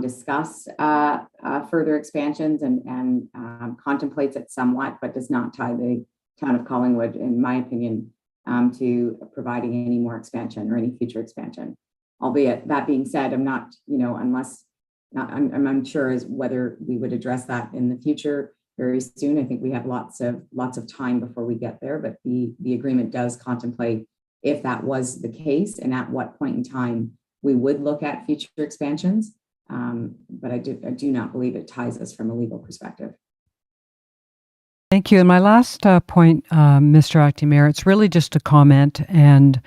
discuss further expansions and contemplates it somewhat, but does not tie the town of Collingwood, in my opinion, to providing any more expansion or any future expansion. Albeit that being said, I'm not, I'm unsure as whether we would address that in the future very soon. I think we have lots of time before we get there, but the agreement does contemplate if that was the case and at what point in time we would look at future expansions. But I do not believe it ties us from a legal perspective. Thank you. And my last point, Mr. Acting Mayor, it's really just a comment, and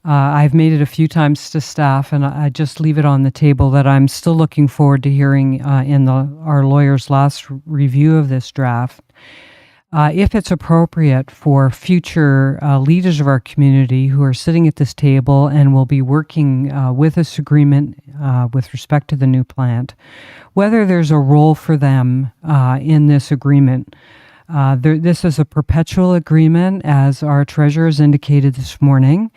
I've made it a few times to staff, and I just leave it on the table that I'm still looking forward to hearing in our lawyer's last review of this draft, if it's appropriate for future leaders of our community who are sitting at this table and will be working with this agreement with respect to the new plant, whether there's a role for them in this agreement. This is a perpetual agreement, as our treasurer has indicated this morning.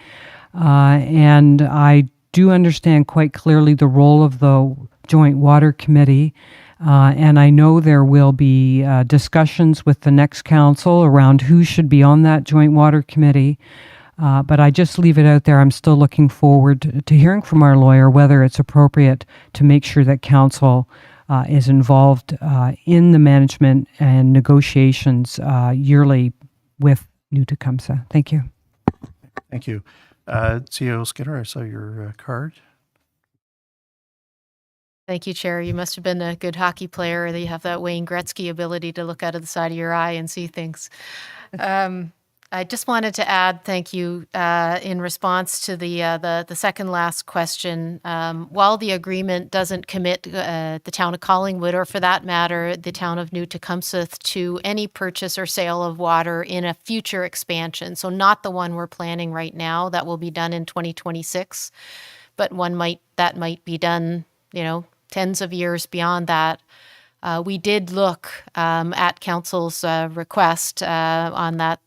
And I do understand quite clearly the role of the Joint Water Committee. And I know there will be discussions with the next council around who should be on that Joint Water Committee. But I just leave it out there. I'm still looking forward to hearing from our lawyer whether it's appropriate to make sure that council is involved in the management and negotiations yearly with New Tecumseth. Thank you. Thank you. CEO Skinner, I saw your card. Thank you, Chair. You must have been a good hockey player. You have that Wayne Gretzky ability to look out of the side of your eye and see things. I just wanted to add, thank you, in response to the second last question. While the agreement doesn't commit the town of Collingwood, or for that matter, the town of New Tecumseth, to any purchase or sale of water in a future expansion, so not the one we're planning right now, that will be done in 2026, but that might be done, tens of years beyond that. We did look at council's request on that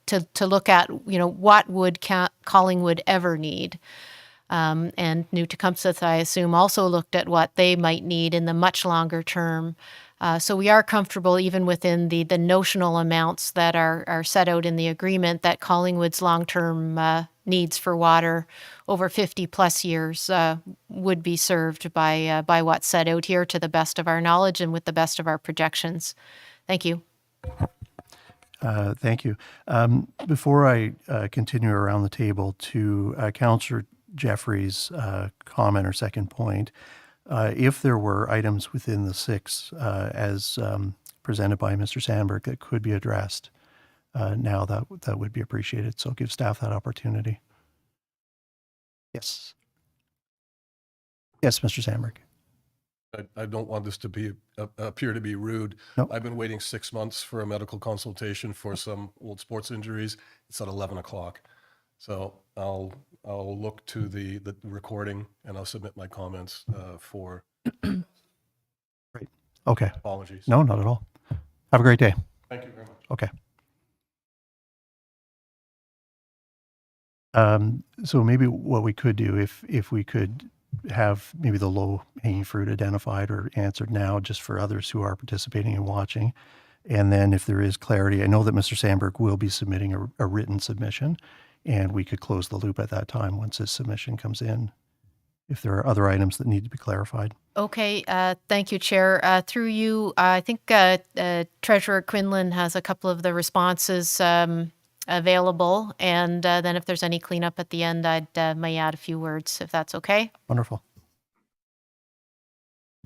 to look at, what would Collingwood ever need. And New Tecumseth, I assume, also looked at what they might need in the much longer term. So we are comfortable, even within the notional amounts that are set out in the agreement, that Collingwood's long-term needs for water over 50 plus years would be served by what's set out here, to the best of our knowledge and with the best of our projections. Thank you. Thank you. Before I continue around the table to Councillor Jeffrey's comment or second point, if there were items within the six as presented by Mr. Sandberg that could be addressed now, that would be appreciated. So give staff that opportunity. Yes. Yes, Mr. Sandberg. I don't want this to appear to be rude. Nope. I've been waiting 6 months for a medical consultation for some old sports injuries. It's at 11 o'clock. So I'll look to the recording and I'll submit my comments for Great. Okay. apologies. No, not at all. Have a great day. Thank you very much. Okay. So maybe what we could do, if we could have maybe the low hanging fruit identified or answered now, just for others who are participating and watching. And then if there is clarity, I know that Mr. Sandberg will be submitting a written submission, and we could close the loop at that time once his submission comes in, if there are other items that need to be clarified. Okay, thank you, Chair. Through you, I think Treasurer Quinlan has a couple of the responses available, and then if there's any cleanup at the end, I may add a few words, if that's okay. Wonderful.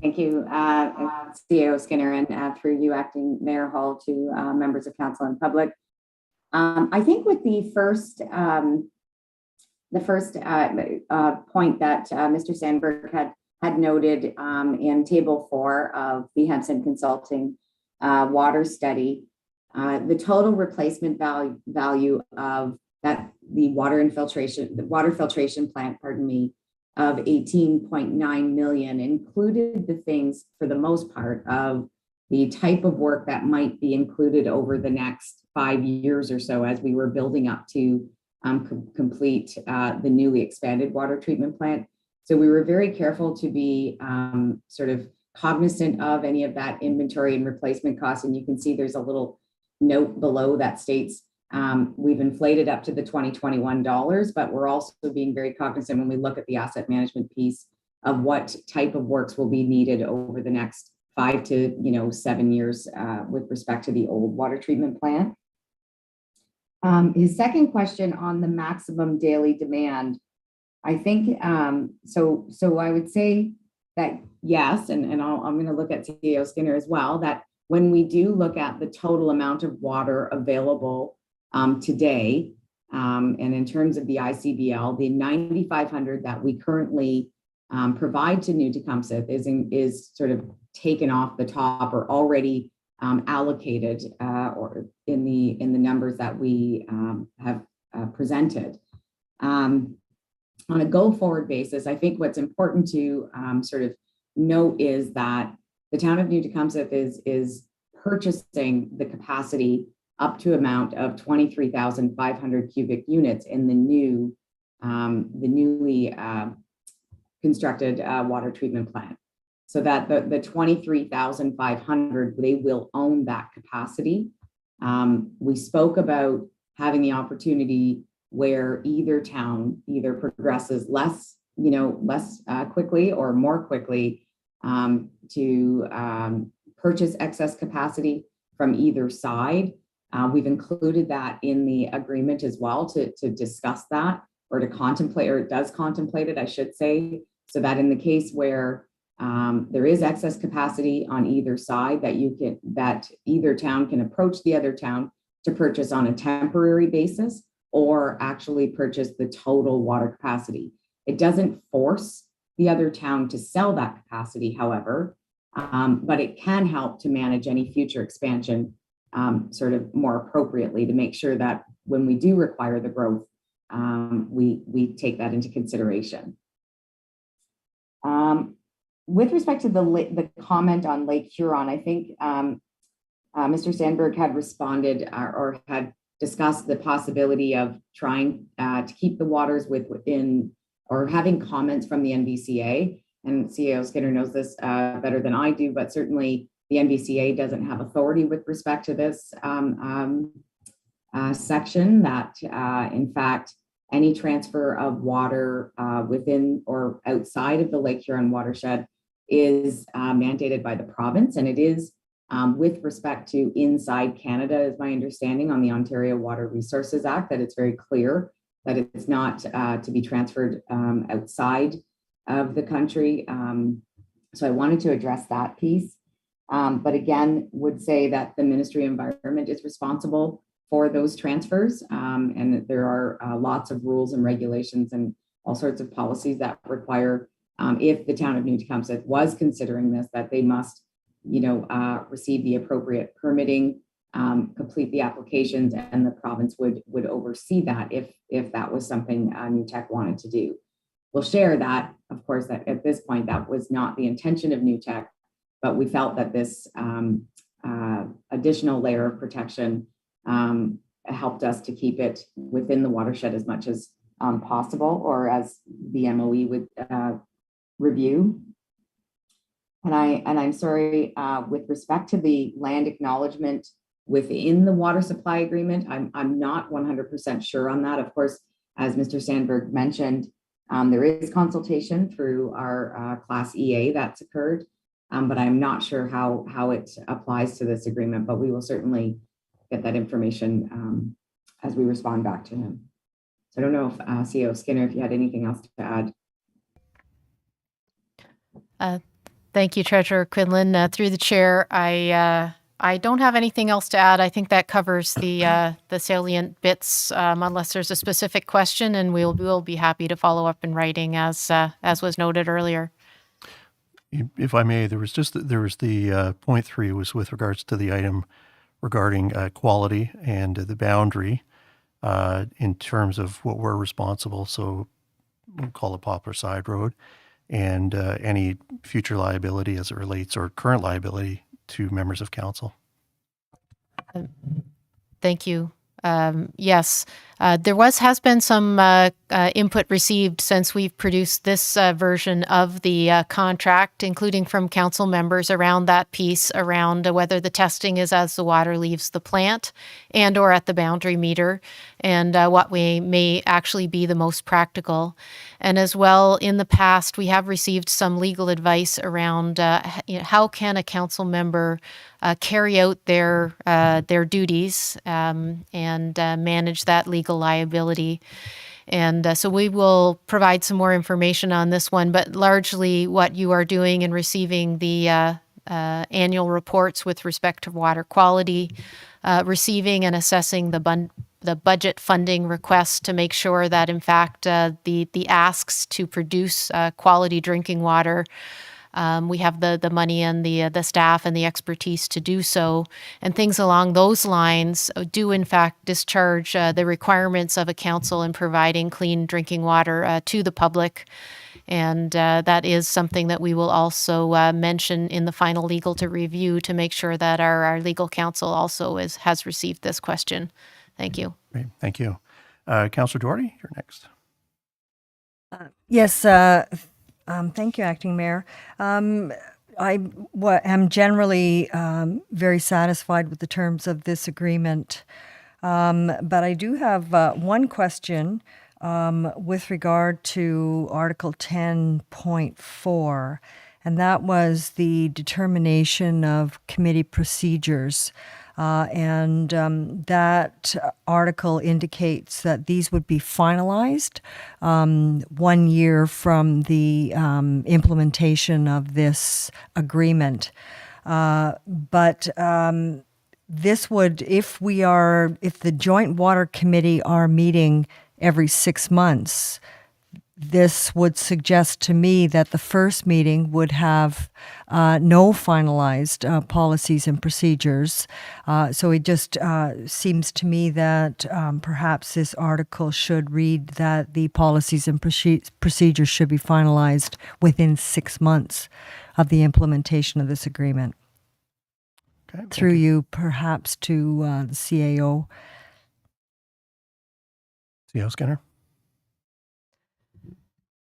Thank you, CEO Skinner, and through you, Acting Mayor Hall, to members of council and public. I think with the first point that Mr. Sandberg had noted in Table 4 of the Henson Consulting water study, the total replacement value of that, the water filtration plant, pardon me, of 18.9 million included the things, for the most part, of the type of work that might be included over the next 5 years or so as we were building up to complete the newly expanded water treatment plant. So we were very careful to be sort of cognizant of any of that inventory and replacement costs. And you can see there's a little note below that states we've inflated up to the 2021 dollars, but we're also being very cognizant when we look at the asset management piece of what type of works will be needed over the next 5 to 7 years with respect to the old water treatment plant. His second question on the maximum daily demand, I think, so I would say that yes, and I'm going to look at CEO Skinner as well, that when we do look at the total amount of water available today, and in terms of the ICBL, the 9,500 that we currently provide to New Tecumseth is sort of taken off the top or already allocated or in the numbers that we have presented. On a go-forward basis, I think what's important to sort of note is that the town of New Tecumseth is purchasing the capacity up to amount of 23,500 cubic units in the newly constructed water treatment plant. So that the 23,500, they will own that capacity. We spoke about having the opportunity where either town either progresses less quickly or more quickly to purchase excess capacity from either side. We've included that in the agreement as well to discuss that, or to contemplate, or it does contemplate it, I should say, so that in the case where there is excess capacity on either side, that either town can approach the other town to purchase on a temporary basis or actually purchase the total water capacity. It doesn't force the other town to sell that capacity, however, but it can help to manage any future expansion sort of more appropriately to make sure that when we do require the growth, we take that into consideration. With respect to the comment on Lake Huron, I think Mr. Sandberg had responded or had discussed the possibility of trying to keep the waters within, or having comments from the NBCA. And CEO Skinner knows this better than I do, but certainly the NBCA doesn't have authority with respect to this section, that in fact, any transfer of water within or outside of the Lake Huron watershed is mandated by the province, and it is with respect to inside Canada, is my understanding on the Ontario Water Resources Act, that it's very clear that it's not to be transferred outside of the country. So I wanted to address that piece. But again, would say that the Ministry of Environment is responsible for those transfers. And there are lots of rules and regulations and all sorts of policies that require, if the town of New Tecumseth was considering this, that they must, receive the appropriate permitting, complete the applications, and the province would oversee that if that was something New Tech wanted to do. We'll share that, of course, that at this point, that was not the intention of New Tech, but we felt that this additional layer of protection helped us to keep it within the watershed as much as possible, or as the MOE would review. And I'm sorry, with respect to the land acknowledgement within the water supply agreement, I'm not 100% sure on that. Of course, as Mr. Sandberg mentioned, there is consultation through our Class EA that's occurred, but I'm not sure how it applies to this agreement, but we will certainly get that information as we respond back to him. So I don't know if CEO Skinner, if you had anything else to add. Thank you, Treasurer Quinlan. Through the chair, I don't have anything else to add. I think that covers the salient bits, unless there's a specific question, and we'll be happy to follow up in writing as was noted earlier. If I may, there was the point 3 was with regards to the item regarding quality and the boundary in terms of what we're responsible. So we'll call it Poplar Side Road, and any future liability as it relates, or current liability, to members of council. Thank you. Yes, there has been some input received since we've produced this version of the contract, including from council members around that piece, around whether the testing is as the water leaves the plant and or at the boundary meter, and what way may actually be the most practical. And as well, in the past, we have received some legal advice around how can a council member carry out their duties and manage that legal liability. And so we will provide some more information on this one, but largely what you are doing in receiving the annual reports with respect to water quality, receiving and assessing the budget funding requests to make sure that, in fact, the asks to produce quality drinking water, we have the money and the staff and the expertise to do so, and things along those lines do in fact discharge the requirements of a council in providing clean drinking water to the public. And that is something that we will also mention in the final legal to review to make sure that our legal counsel also has received this question. Thank you. Great, thank you. Councillor Doherty, you're next. Yes, thank you, Acting Mayor. I am generally very satisfied with the terms of this agreement, but I do have one question with regard to Article 10.4, and that was the determination of committee procedures. And that article indicates that these would be finalized 1 year from the implementation of this agreement. But this would, if the Joint Water Committee are meeting every 6 months, this would suggest to me that the first meeting would have no finalized policies and procedures. So it just seems to me that perhaps this article should read that the policies and procedures should be finalized within 6 months of the implementation of this agreement. Okay, Through you, perhaps, to the CAO. CAO Skinner.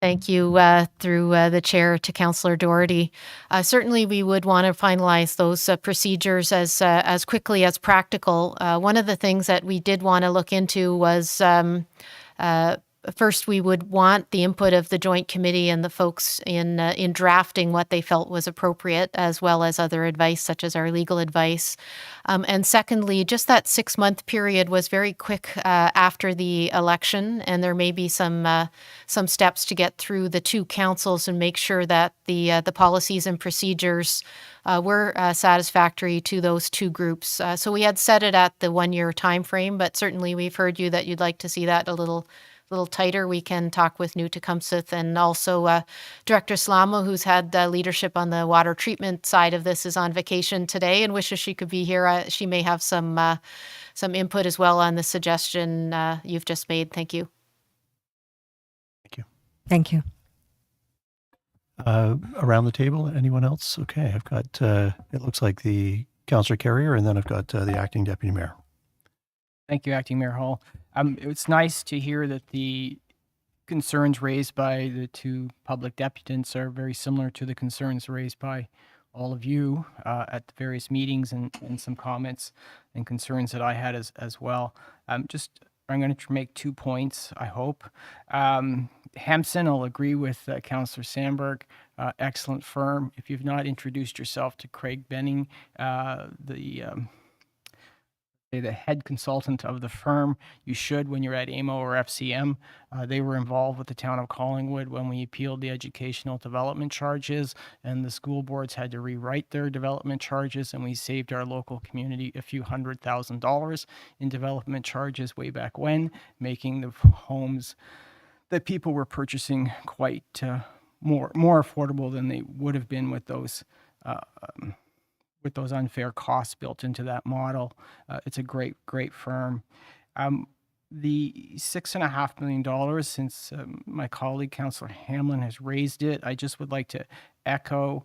Thank you through the chair to Councillor Doherty. Certainly, we would want to finalize those procedures as quickly as practical. One of the things that we did want to look into was first, we would want the input of the Joint Committee and the folks in drafting what they felt was appropriate, as well as other advice, such as our legal advice. And secondly, just that 6-month period was very quick after the election, and there may be some steps to get through the two councils and make sure that the policies and procedures were satisfactory to those two groups. So we had set it at the 1 year time frame, but certainly we've heard you that you'd like to see that a little tighter. We can talk with New Tecumseth, and also Director Slama, who's had leadership on the water treatment side of this, is on vacation today and wishes she could be here. She may have some input as well on the suggestion you've just made. Thank you. Thank you. Thank you. Around the table, anyone else? Okay, I've got, it looks like the Councillor Carrier, and then I've got the Acting Deputy Mayor. Thank you, Acting Mayor Hall. It's nice to hear that the concerns raised by the two public deputants are very similar to the concerns raised by all of you at the various meetings, and some comments and concerns that I had as well. I'm going to make 2 points, I hope. Hampson, I'll agree with Councillor Sandberg. Excellent firm. If you've not introduced yourself to Craig Benning, the head consultant of the firm, you should when you're at AMO or FCM. They were involved with the town of Collingwood when we appealed the educational development charges, and the school boards had to rewrite their development charges, and we saved our local community a few $100,000 in development charges way back when, making the homes that people were purchasing quite more affordable than they would have been with those unfair costs built into that model. It's a great firm. The $6.5 million, since my colleague, Councillor Hamlin, has raised it, I just would like to echo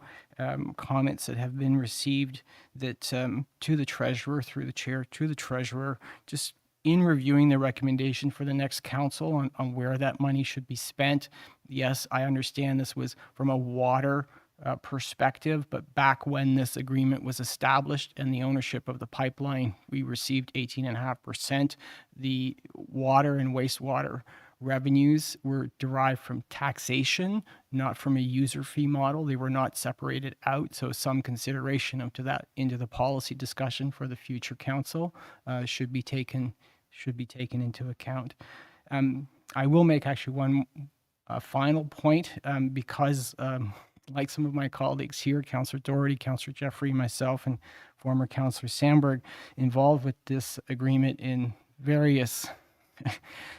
comments that have been received that to the treasurer, through the chair, to the treasurer, just in reviewing the recommendation for the next council on where that money should be spent. Yes, I understand this was from a water perspective, but back when this agreement was established and the ownership of the pipeline, we received 18.5%. The water and wastewater revenues were derived from taxation, not from a user fee model. They were not separated out, so some consideration of to that into the policy discussion for the future council should be taken into account. I will make actually one final point because like some of my colleagues here, Councillor Doherty, Councillor Jeffrey, myself, and former Councillor Sandberg, involved with this agreement in various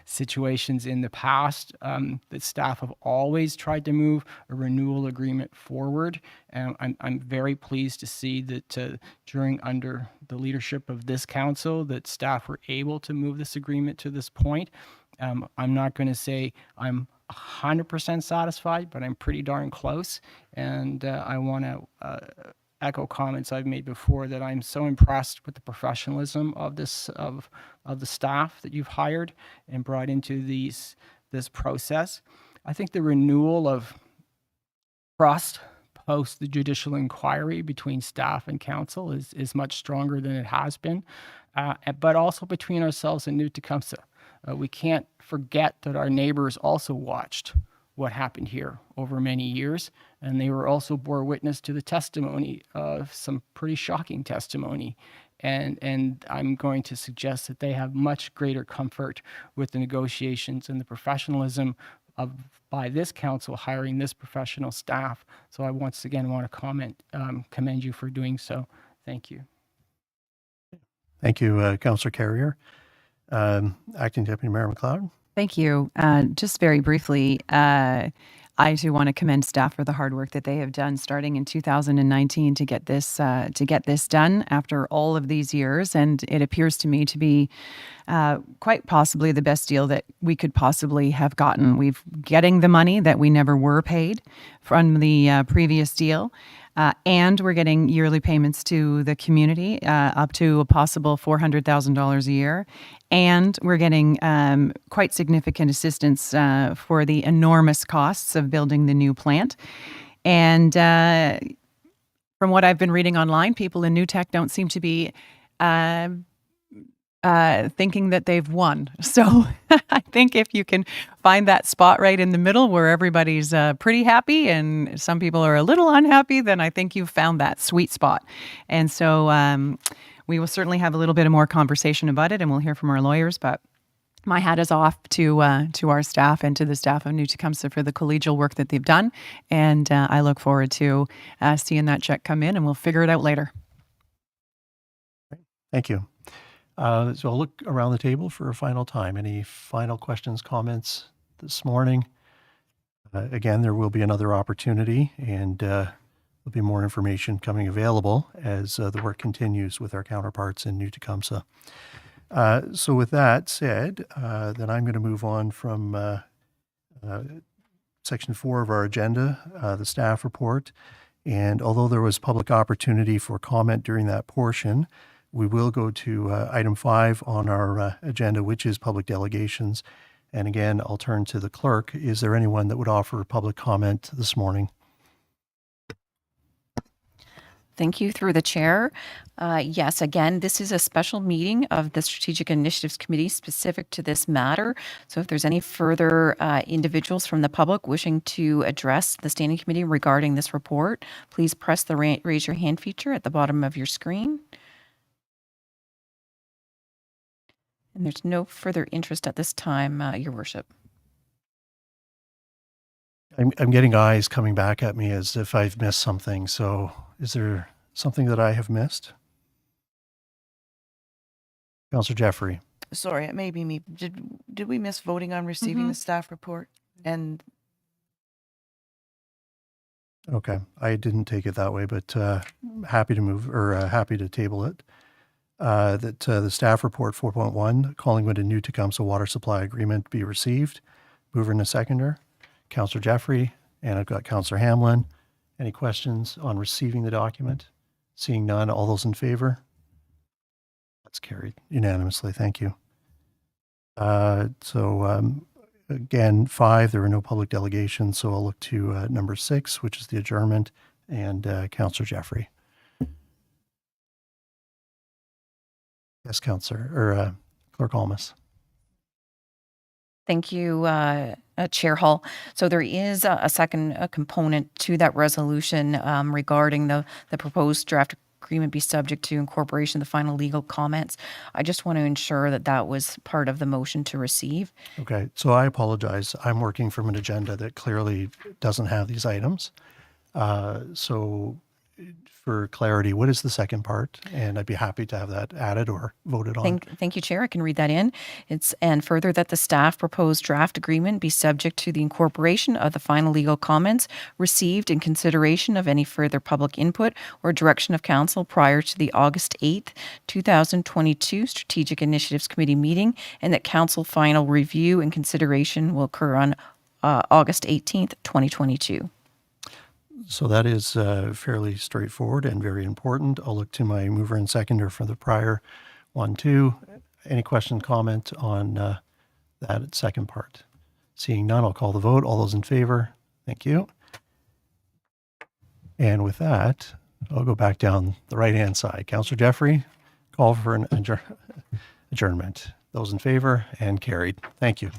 situations in the past, that staff have always tried to move a renewal agreement forward. I'm very pleased to see that under the leadership of this council, that staff were able to move this agreement to this point. I'm not going to say I'm 100% satisfied, but I'm pretty darn close. And I want to echo comments I've made before that I'm so impressed with the professionalism of the staff that you've hired and brought into this process. I think the renewal of trust post the judicial inquiry between staff and council is much stronger than it has been, but also between ourselves and New Tecumseh. We can't forget that our neighbors also watched what happened here over many years, and they were also bore witness to the testimony of some pretty shocking testimony. And I'm going to suggest that they have much greater comfort with the negotiations and the professionalism by this council hiring this professional staff. So I once again want to commend you for doing so. Thank you. Thank you, Councillor Carrier. Acting Deputy Mayor McLeod. Thank you. Just very briefly, I too want to commend staff for the hard work that they have done starting in 2019 to get this done after all of these years, and it appears to me to be quite possibly the best deal that we could possibly have gotten. We've getting the money that we never were paid from the previous deal. And we're getting yearly payments to the community, up to a possible $400,000 a year. And we're getting quite significant assistance for the enormous costs of building the new plant. And from what I've been reading online, people in New Tech don't seem to be thinking that they've won. So I think if you can find that spot right in the middle where everybody's pretty happy and some people are a little unhappy, then I think you've found that sweet spot. And so we will certainly have a little bit of more conversation about it, and we'll hear from our lawyers. But my hat is off to our staff and to the staff of New Tecumseh for the collegial work that they've done. And I look forward to seeing that check come in, and we'll figure it out later. Thank you. So I'll look around the table for a final time. Any final questions, comments this morning? Again, there will be another opportunity, and there'll be more information coming available as the work continues with our counterparts in New Tecumseh. So with that said, then I'm going to move on from section 4 of our agenda, the staff report. And although there was public opportunity for comment during that portion, we will go to item 5 on our agenda, which is public delegations. And again, I'll turn to the clerk. Is there anyone that would offer public comment this morning? Thank you, through the chair. Yes, again, this is a special meeting of the Strategic Initiatives Committee specific to this matter. So if there's any further individuals from the public wishing to address the Standing Committee regarding this report, please press the raise your hand feature at the bottom of your screen. And there's no further interest at this time, Your Worship. I'm getting eyes coming back at me as if I've missed something. So is there something that I have missed? Councillor Jeffrey. Sorry, it may be me. Did we miss voting on receiving the staff report? And Okay, I didn't take it that way, but happy to move, or happy to table it. That the staff report 4.1, Collingwood and new Tecumseh water supply agreement be received. Mover and a seconder, Councillor Jeffrey, and I've got Councillor Hamlin. Any questions on receiving the document? Seeing none, all those in favor? That's carried unanimously. Thank you. Again, 5, there were no public delegations, so I'll look to number 6, which is the adjournment, and Councillor Jeffrey. Yes, Councillor, or Clerk Almas. Thank you, Chair Hall. So there is a second component to that resolution regarding the proposed draft agreement be subject to incorporation of the final legal comments. I just want to ensure that that was part of the motion to receive. Okay, so I apologize. I'm working from an agenda that clearly doesn't have these items. So for clarity, what is the second part? And I'd be happy to have that added or voted on. Thank you, Chair. I can read that in. And further that the staff proposed draft agreement be subject to the incorporation of the final legal comments received in consideration of any further public input or direction of council prior to the August 8th, 2022 Strategic Initiatives Committee meeting, and that council final review and consideration will occur on August 18th, 2022. So that is fairly straightforward and very important. I'll look to my mover and seconder for the prior 1, 2. Any question, comment on that second part? Seeing none, I'll call the vote. All those in favor? Thank you. And with that, I'll go back down the right-hand side. Councillor Jeffrey, call for an adjournment. Those in favor and carried. Thank you.